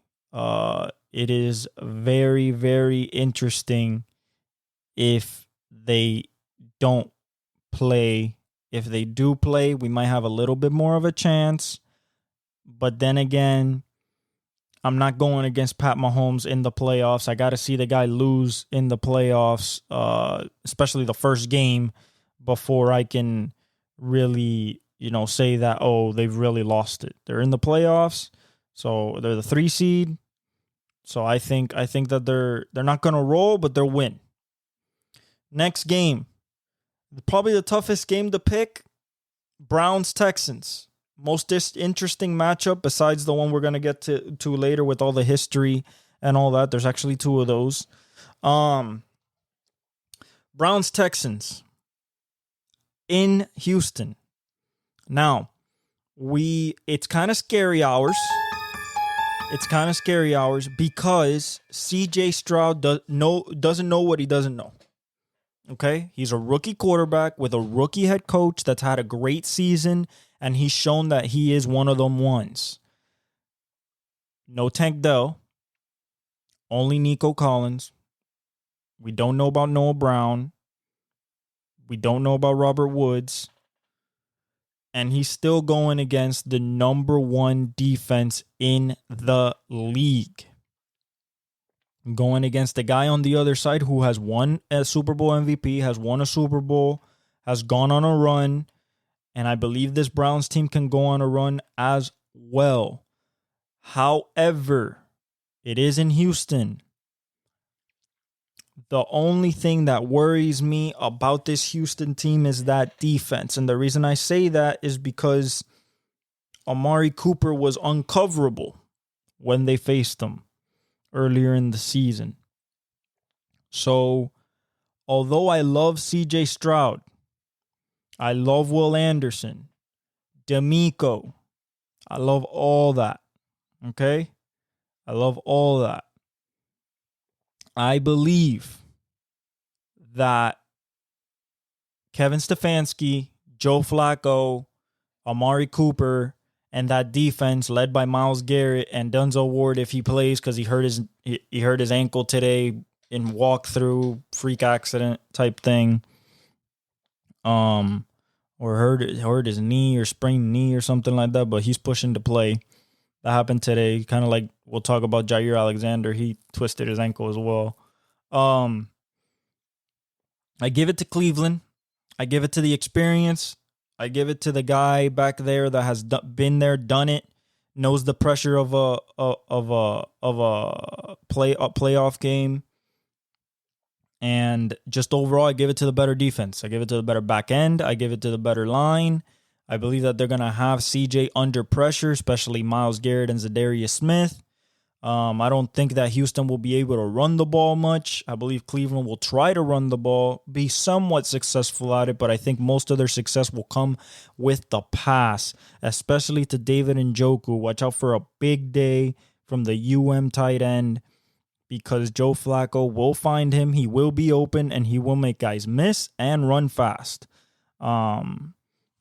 It is very, very interesting if they don't play. If they do play, we might have a little bit more of a chance. But then again, I'm not going against Pat Mahomes in the playoffs. I got to see the guy lose in the playoffs, especially the first game, before I can really, say that, oh, they've really lost it. They're in the playoffs, so they're the 3 seed. So I think that they're not going to roll, but they'll win. Next game, probably the toughest game to pick, Browns-Texans. Most interesting matchup besides the one we're going to get to later with all the history and all that. There's actually 2 of those. Browns-Texans in Houston. Now, it's kind of scary hours. It's kind of scary hours because CJ Stroud doesn't know what he doesn't know. Okay? He's a rookie quarterback with a rookie head coach that's had a great season, and he's shown that he is one of them ones. No Tank Dell. Only Nico Collins. We don't know about Noah Brown. We don't know about Robert Woods. And he's still going against the number 1 defense in the league. Going against the guy on the other side who has won a Super Bowl MVP, has won a Super Bowl, has gone on a run. And I believe this Browns team can go on a run as well. However, it is in Houston. The only thing that worries me about this Houston team is that defense. And the reason I say that is because Amari Cooper was uncoverable when they faced him earlier in the season. So, although I love CJ Stroud, I love Will Anderson, D'Amico, I love all that. Okay? I love all that. I believe that Kevin Stefanski, Joe Flacco, Amari Cooper, and that defense led by Myles Garrett and Denzel Ward, if he plays, because he hurt his ankle today in walkthrough, freak accident type thing. Or hurt his knee or sprained knee or something like that, but he's pushing to play. That happened today. Kind of like we'll talk about Jair Alexander. He twisted his ankle as well. I give it to Cleveland. I give it to the experience. I give it to the guy back there that has been there, done it, knows the pressure of a playoff game. And just overall, I give it to the better defense. I give it to the better back end. I give it to the better line. I believe that they're going to have CJ under pressure, especially Myles Garrett and Zadarius Smith. I don't think that Houston will be able to run the ball much. I believe Cleveland will try to run the ball, be somewhat successful at it, but I think most of their success will come with the pass, especially to David Njoku. Watch out for a big day from the tight end, because Joe Flacco will find him. He will be open, and he will make guys miss and run fast. So I'm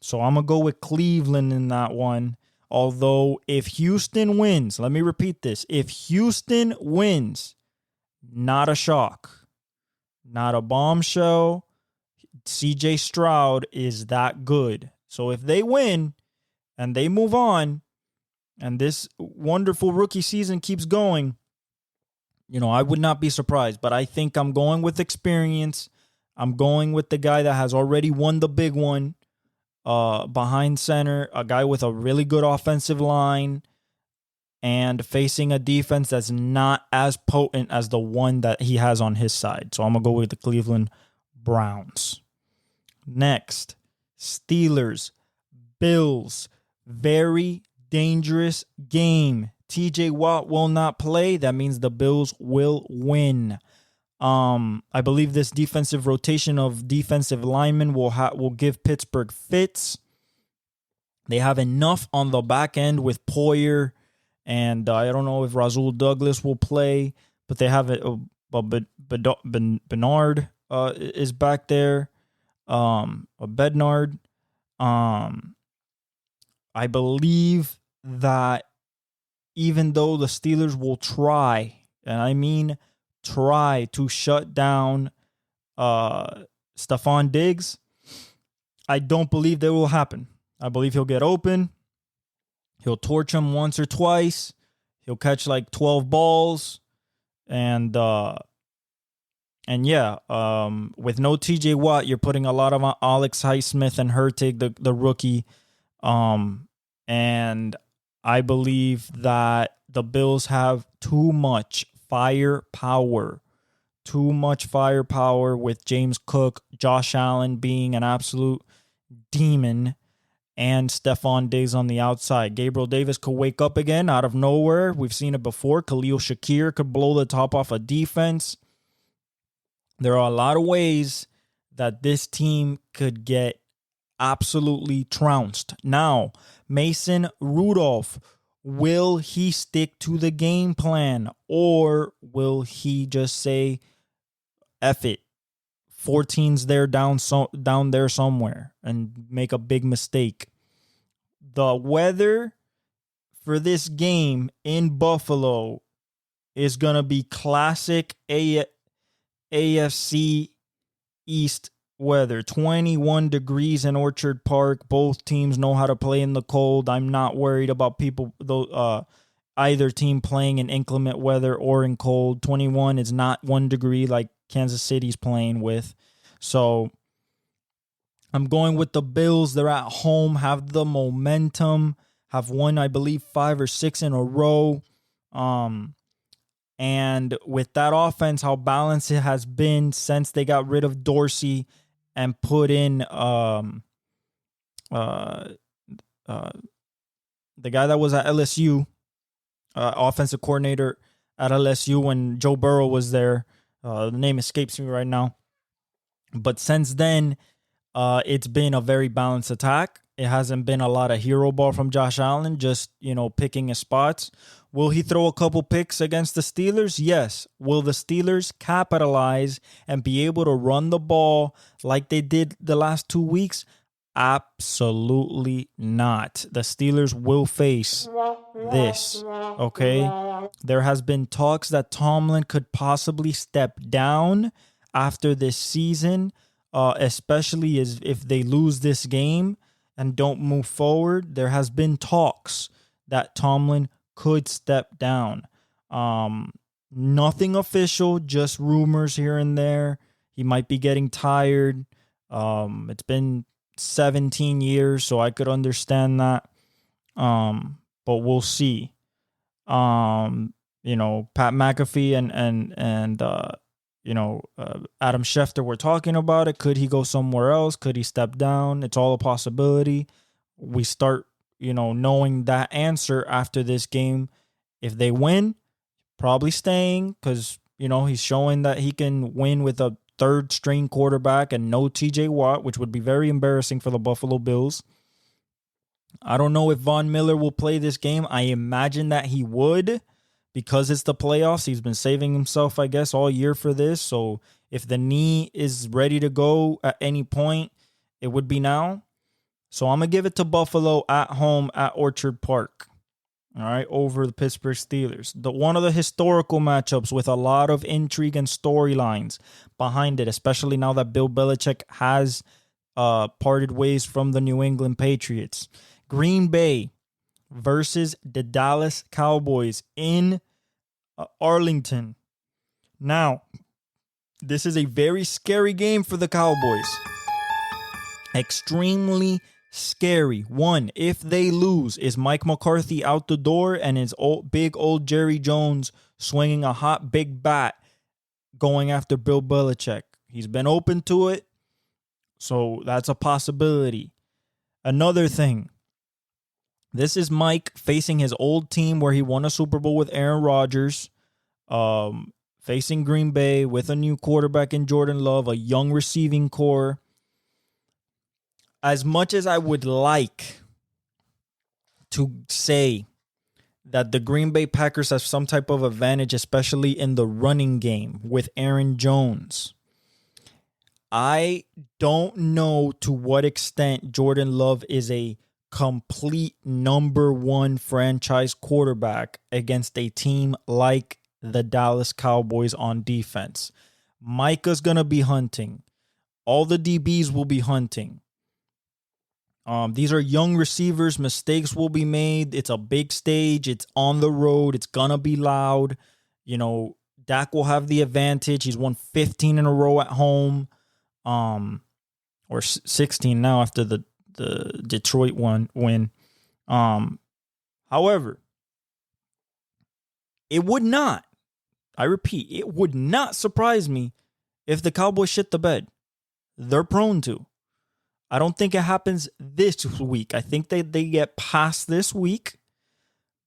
going to go with Cleveland in that one. Although, if Houston wins, let me repeat this. If Houston wins, not a shock, not a bombshell. CJ Stroud is that good. So if they win and they move on and this wonderful rookie season keeps going, I would not be surprised. But I think I'm going with experience. I'm going with the guy that has already won the big one. Behind center, a guy with a really good offensive line, and facing a defense that's not as potent as the one that he has on his side. So I'm going to go with the Cleveland Browns. Next, Steelers, Bills. Very dangerous game. TJ Watt will not play. That means the Bills will win. I believe this defensive rotation of defensive linemen will give Pittsburgh fits. They have enough on the back end with Poyer, and I don't know if Rasul Douglas will play, but they have Bernard is back there. Bednard. I believe that even though the Steelers will try, and I mean try to shut down Stephon Diggs, I don't believe that will happen. I believe he'll get open. He'll torch him once or twice. He'll catch like 12 balls. And with no TJ Watt, you're putting a lot of Alex Highsmith and Hurtig, the rookie. And I believe that the Bills have too much firepower. Too much firepower with James Cook, Josh Allen being an absolute demon, and Stephon Diggs on the outside. Gabriel Davis could wake up again out of nowhere. We've seen it before. Khalil Shakir could blow the top off a defense. There are a lot of ways that this team could get absolutely trounced. Now, Mason Rudolph, will he stick to the game plan, or will he just say, F it, 14's there down there somewhere, and make a big mistake? The weather for this game in Buffalo is going to be classic AFC East weather. 21 degrees in Orchard Park. Both teams know how to play in the cold. I'm not worried about either team playing in inclement weather or in cold. 21 is not 1 degree like Kansas City's playing with. So I'm going with the Bills. They're at home, have the momentum, have won, I believe, 5 or 6 in a row. And with that offense, how balanced it has been since they got rid of Dorsey and put in the guy that was at LSU, offensive coordinator at LSU when Joe Burrow was there. The name escapes me right now. But since then, it's been a very balanced attack. It hasn't been a lot of hero ball from Josh Allen, just, picking his spots. Will he throw a couple picks against the Steelers? Yes. Will the Steelers capitalize and be able to run the ball like they did the last 2 weeks? Absolutely not. The Steelers will face this, okay? There has been talks that Tomlin could possibly step down after this season, especially as if they lose this game and don't move forward. There has been talks that Tomlin could step down. Nothing official, just rumors here and there. He might be getting tired. It's been 17 years, so I could understand that. But we'll see. Pat McAfee and Adam Schefter were talking about it. Could he go somewhere else? Could he step down? It's all a possibility. We start knowing that answer after this game. If they win, probably staying, because he's showing that he can win with a third string quarterback and no TJ Watt, which would be very embarrassing for the Buffalo Bills. I don't know if Von Miller will play this game. I imagine that he would, because it's the playoffs. He's been saving himself, I guess, all year for this. So if the knee is ready to go at any point, it would be now. So I'm going to give it to Buffalo at home at Orchard Park, all right, over the Pittsburgh Steelers. One of the historical matchups with a lot of intrigue and storylines behind it, especially now that Bill Belichick has parted ways from the New England Patriots. Green Bay versus the Dallas Cowboys in Arlington. Now, this is a very scary game for the Cowboys. Extremely scary. One, if they lose, is Mike McCarthy out the door and is big old Jerry Jones swinging a hot big bat going after Bill Belichick? He's been open to it, so that's a possibility. Another thing, this is Mike facing his old team where he won a Super Bowl with Aaron Rodgers, facing Green Bay with a new quarterback in Jordan Love, a young receiving core. As much as I would like to say that the Green Bay Packers have some type of advantage, especially in the running game with Aaron Jones, I don't know to what extent Jordan Love is a complete number one franchise quarterback against a team like the Dallas Cowboys on defense. Micah's going to be hunting. All the DBs will be hunting. These are young receivers. Mistakes will be made. It's a big stage. It's on the road. It's going to be loud. Dak will have the advantage. He's won 15 in a row at home. Or 16 now after the Detroit win. However, it would not, I repeat, it would not surprise me if the Cowboys shit the bed. They're prone to. I don't think it happens this week. I think they get past this week,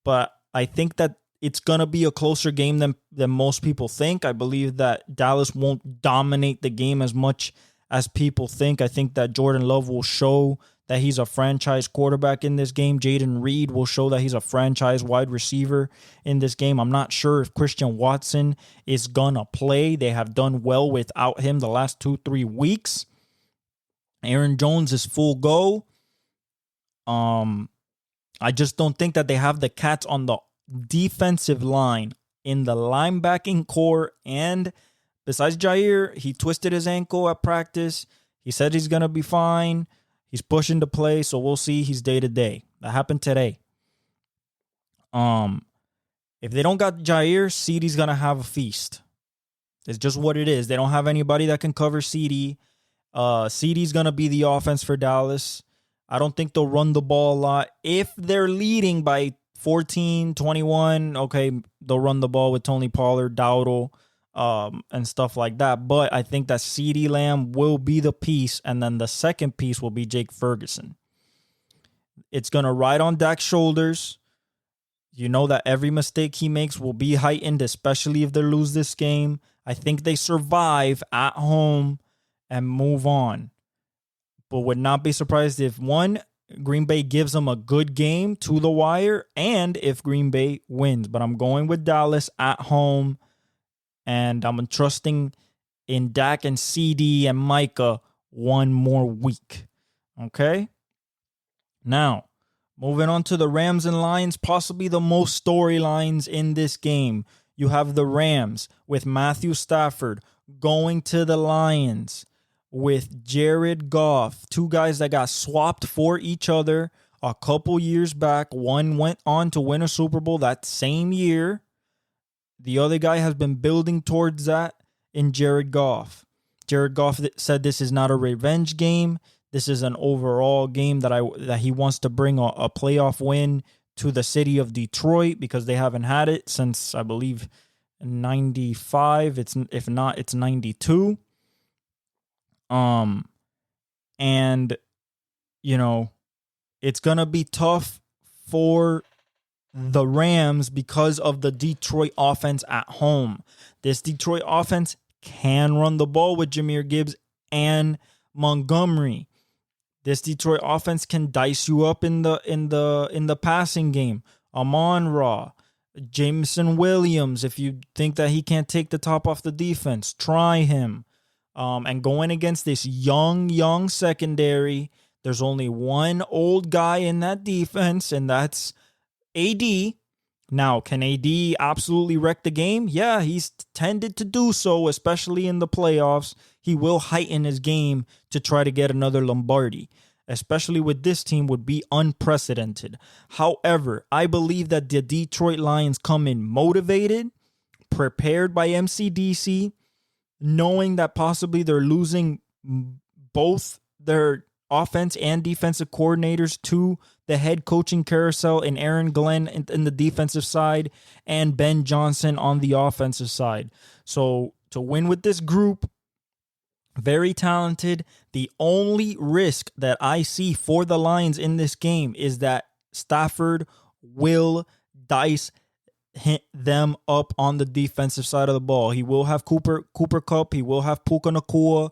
but I think that it's going to be a closer game than most people think. I believe that Dallas won't dominate the game as much as people think. I think that Jordan Love will show that he's a franchise quarterback in this game. Jaden Reed will show that he's a franchise wide receiver in this game. I'm not sure if Christian Watson is going to play. They have done well without him the last 2-3 weeks. Aaron Jones is full go. I just don't think that they have the cats on the defensive line, in the linebacking core, and besides Jair, he twisted his ankle at practice. He said he's going to be fine. He's pushing to play, so we'll see. He's day-to-day. That happened today. If they don't got Jair, CeeDee's going to have a feast. It's just what it is. They don't have anybody that can cover CeeDee. CeeDee's going to be the offense for Dallas. I don't think they'll run the ball a lot. If they're leading by 14, 21, okay, they'll run the ball with Tony Pollard, Dowdle, and stuff like that. But I think that CeeDee Lamb will be the piece, and then the second piece will be Jake Ferguson. It's going to ride on Dak's shoulders. You know that every mistake he makes will be heightened, especially if they lose this game. I think they survive at home and move on. But would not be surprised if, one, Green Bay gives them a good game to the wire, and if Green Bay wins. But I'm going with Dallas at home, and I'm trusting in Dak and CD and Micah one more week. Okay? Now, moving on to the Rams and Lions, possibly the most storylines in this game. You have the Rams with Matthew Stafford going to the Lions with Jared Goff, two guys that got swapped for each other a couple years back. One went on to win a Super Bowl that same year. The other guy has been building towards that in Jared Goff. Jared Goff said this is not a revenge game. This is an overall game that he wants to bring a playoff win to the city of Detroit because they haven't had it since, I believe, 95. If not, it's 92. And it's gonna be tough for the Rams because of the Detroit offense at home. This Detroit offense can run the ball with Jahmyr Gibbs and Montgomery. This Detroit offense can dice you up in the passing game. Amon-Ra, Jameson Williams, if you think that he can't take the top off the defense, try him. And going against this young secondary, there's only one old guy in that defense, and that's AD. Now, can AD absolutely wreck the game? Yeah, he's tended to do so, especially in the playoffs. He will heighten his game to try to get another Lombardi, especially with this team, would be unprecedented. However, I believe that the Detroit Lions come in motivated, prepared by MCDC, knowing that possibly they're losing both their offense and defensive coordinators to the head coaching carousel in Aaron Glenn in the defensive side and Ben Johnson on the offensive side. So to win with this group, very talented. The only risk that I see for the Lions in this game is that Stafford will dice hit them up on the defensive side of the ball. He will have Cooper Kupp. He will have Puka Nacua.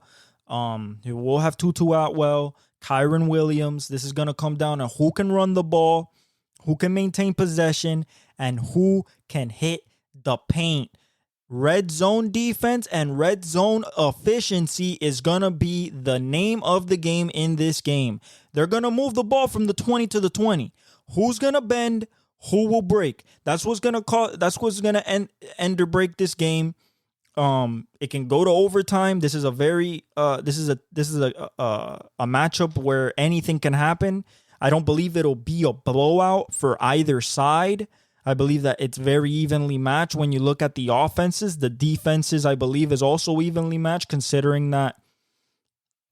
He will have Tutu Atwell, Kyron Williams. This is going to come down to who can run the ball, who can maintain possession, and who can hit the paint. Red zone defense and red zone efficiency is going to be the name of the game in this game. They're going to move the ball from the 20 to the 20. Who's going to bend? Who will break? That's what's going to end or break this game. It can go to overtime. This is a matchup where anything can happen. I don't believe it'll be a blowout for either side. I believe that it's very evenly matched when you look at the offenses. The defenses, I believe, is also evenly matched, considering that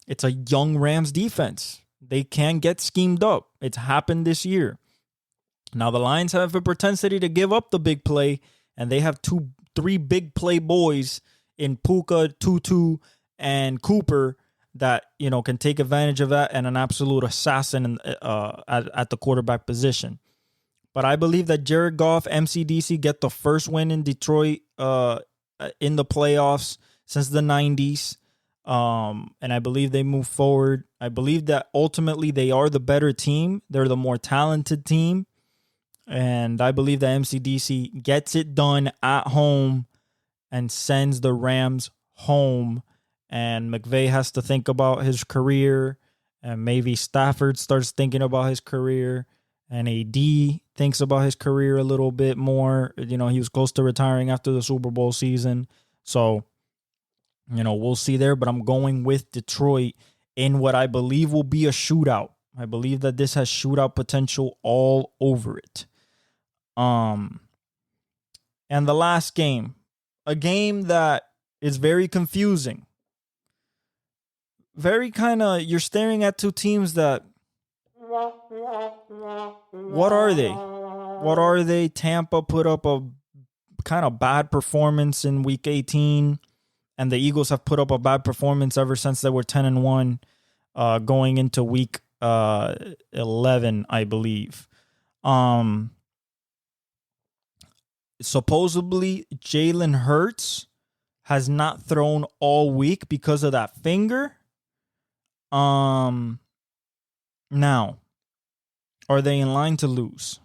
it's a young Rams defense. They can get schemed up. It's happened this year. Now, the Lions have a propensity to give up the big play, and they have three big play boys in Puka, Tutu, and Cooper that can take advantage of that, and an absolute assassin at the quarterback position. But I believe that Jared Goff, MCDC, get the first win in Detroit in the playoffs since the 90s. And I believe they move forward. I believe that ultimately they are the better team. They're the more talented team. And I believe that MCDC gets it done at home and sends the Rams home. And McVay has to think about his career. And maybe Stafford starts thinking about his career. And AD thinks about his career a little bit more. He was close to retiring after the Super Bowl season. So, we'll see there. But I'm going with Detroit in what I believe will be a shootout. I believe that this has shootout potential all over it. And the last game, a game that is very confusing. Very you're staring at two teams that, what are they? Tampa put up a kind of bad performance in week 18, and the Eagles have put up a bad performance ever since they were 10-1, going into week 11, I believe. Supposedly, Jalen Hurts has not thrown all week because of that finger. Now, Are they in line to lose?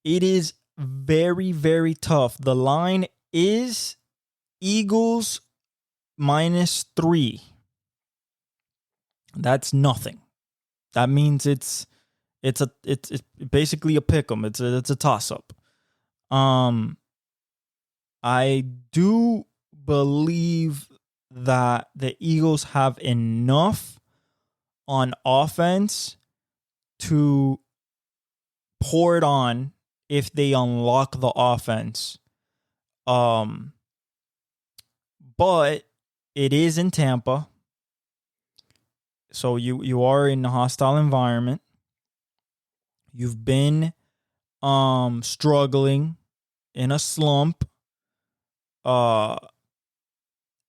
It is very, very tough. The line is Eagles -3. That's nothing. That means it's basically a pick 'em. It's a toss up. I do believe that the Eagles have enough on offense to pour it on if they unlock the offense. But it is in Tampa. So you are in a hostile environment. You've been struggling in a slump.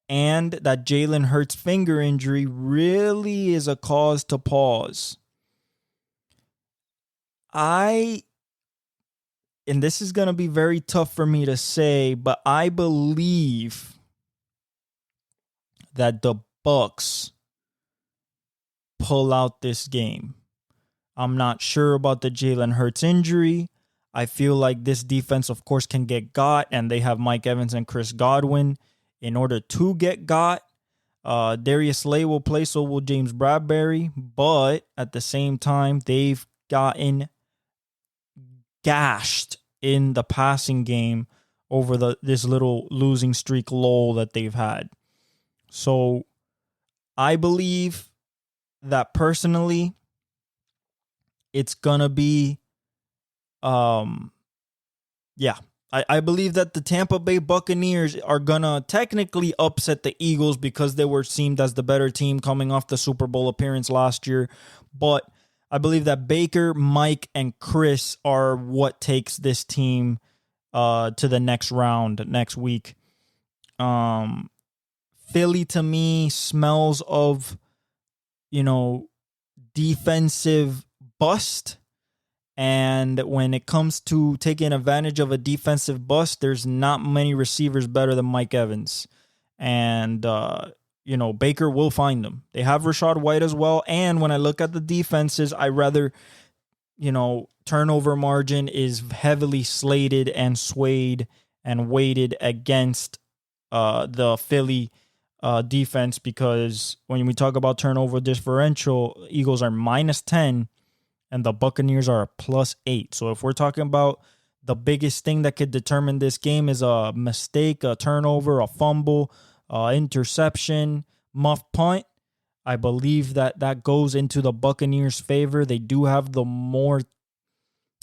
And that Jalen Hurts finger injury really is a cause to pause. And this is going to be very tough for me to say, but I believe that the Bucs pull out this game. I'm not sure about the Jalen Hurts injury. I feel like this defense, of course, can get got, and they have Mike Evans and Chris Godwin in order to get got. Darius Slay will play, so will James Bradbury, but at the same time, they've gotten gashed in the passing game over this little losing streak lull that they've had. So I believe that personally, it's going to be, I believe that the Tampa Bay Buccaneers are going to technically upset the Eagles because they were seen as the better team coming off the Super Bowl appearance last year. But I believe that Baker, Mike, and Chris are what takes this team to the next round next week. Philly, to me, smells of, defensive bust. And when it comes to taking advantage of a defensive bust, there's not many receivers better than Mike Evans. And, Baker will find them. They have Rachaad White as well. And when I look at the defenses, I rather, turnover margin is heavily slated and swayed and weighted against the Philly defense, because when we talk about turnover differential, Eagles are -10 and the Buccaneers are a +8. So if we're talking about the biggest thing that could determine this game is a mistake, a turnover, a fumble, interception, muff punt, I believe that goes into the Buccaneers' favor. They do have the more,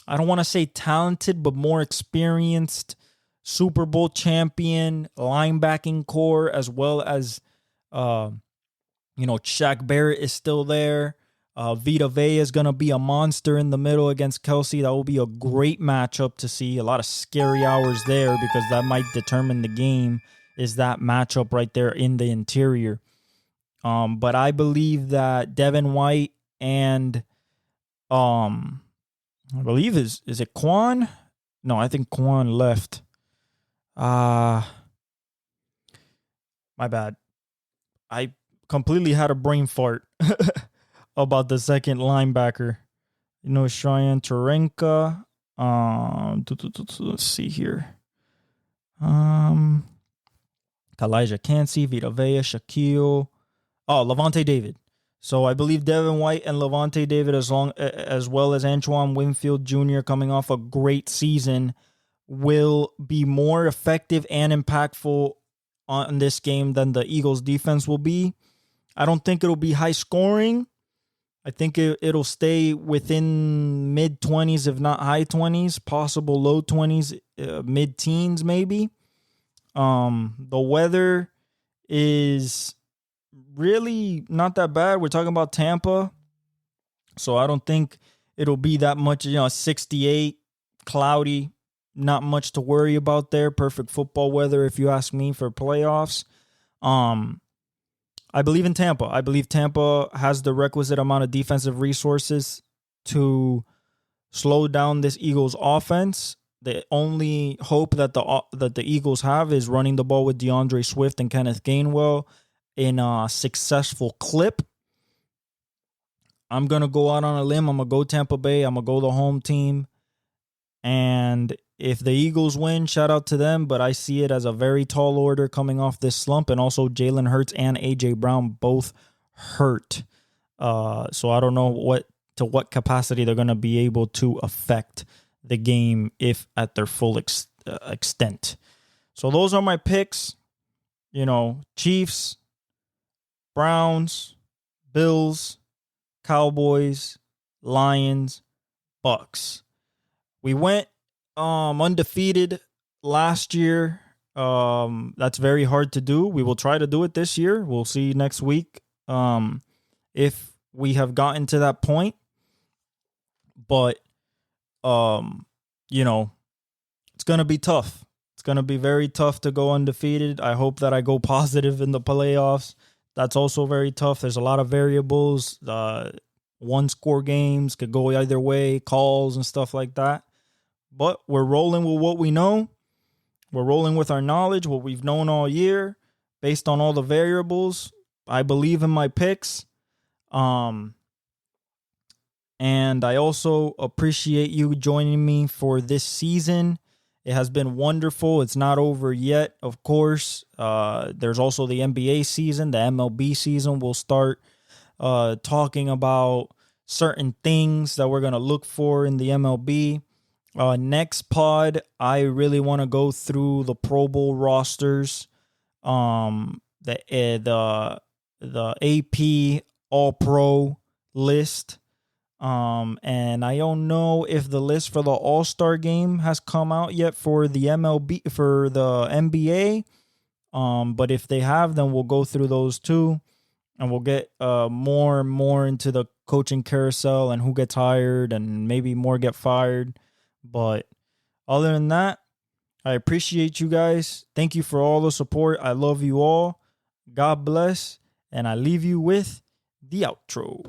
I don't want to say talented, but more experienced Super Bowl champion linebacking core, as well as, Shaq Barrett is still there. Vita Vea is going to be a monster in the middle against Kelsey. That will be a great matchup to see. A lot of scary hours there, because that might determine the game, is that matchup right there in the interior. But I believe that Devin White and I believe is it Quan? No, I think Quan left. My bad. I completely had a brain fart about the second linebacker. Cheyenne Turenka. Let's see here. Kalijah Cansey, Vita Vea, Shaquille. Levante David. So I believe Devin White and Levante David, as well as Antoine Winfield Jr. coming off a great season, will be more effective and impactful on this game than the Eagles defense will be. I don't think it'll be high scoring. I think it'll stay within mid-20s, if not high 20s, possible low 20s, mid-teens maybe. The weather is really not that bad. We're talking about Tampa, so I don't think it'll be that much. 68, cloudy, not much to worry about there. Perfect football weather, if you ask me, for playoffs. I believe in Tampa. I believe Tampa has the requisite amount of defensive resources to slow down this Eagles offense. The only hope that the Eagles have is running the ball with DeAndre Swift and Kenneth Gainwell in a successful clip. I'm going to go out on a limb. I'm going to go Tampa Bay. I'm going to go the home team. And if the Eagles win, shout out to them. But I see it as a very tall order coming off this slump. And also Jalen Hurts and A.J. Brown both hurt. So I don't know to what capacity they're going to be able to affect the game if at their full extent. So those are my picks. Chiefs, Browns, Bills, Cowboys, Lions, Bucks. We went undefeated last year. That's very hard to do. We will try to do it this year. We'll see next week if we have gotten to that point. But it's going to be tough. It's going to be very tough to go undefeated. I hope that I go positive in the playoffs. That's also very tough. There's a lot of variables. One-score games could go either way, calls and stuff like that. But we're rolling with what we know. We're rolling with our knowledge, what we've known all year, based on all the variables. I believe in my picks. And I also appreciate you joining me for this season. It has been wonderful. It's not over yet, of course. There's also the NBA season. The MLB season will start talking about certain things that we're going to look for in the MLB. Next pod, I really want to go through the Pro Bowl rosters, the AP All-Pro list. And I don't know if the list for the All-Star game has come out yet for the NBA. But if they have, then we'll go through those too. And we'll get more and more into the coaching carousel and who gets hired and maybe more get fired. But other than that, I appreciate you guys. Thank you for all the support. I love you all. God bless. And I leave you with the outro.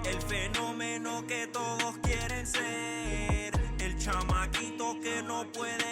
El fenómeno que todos quieren ser, el chamaquito que no puede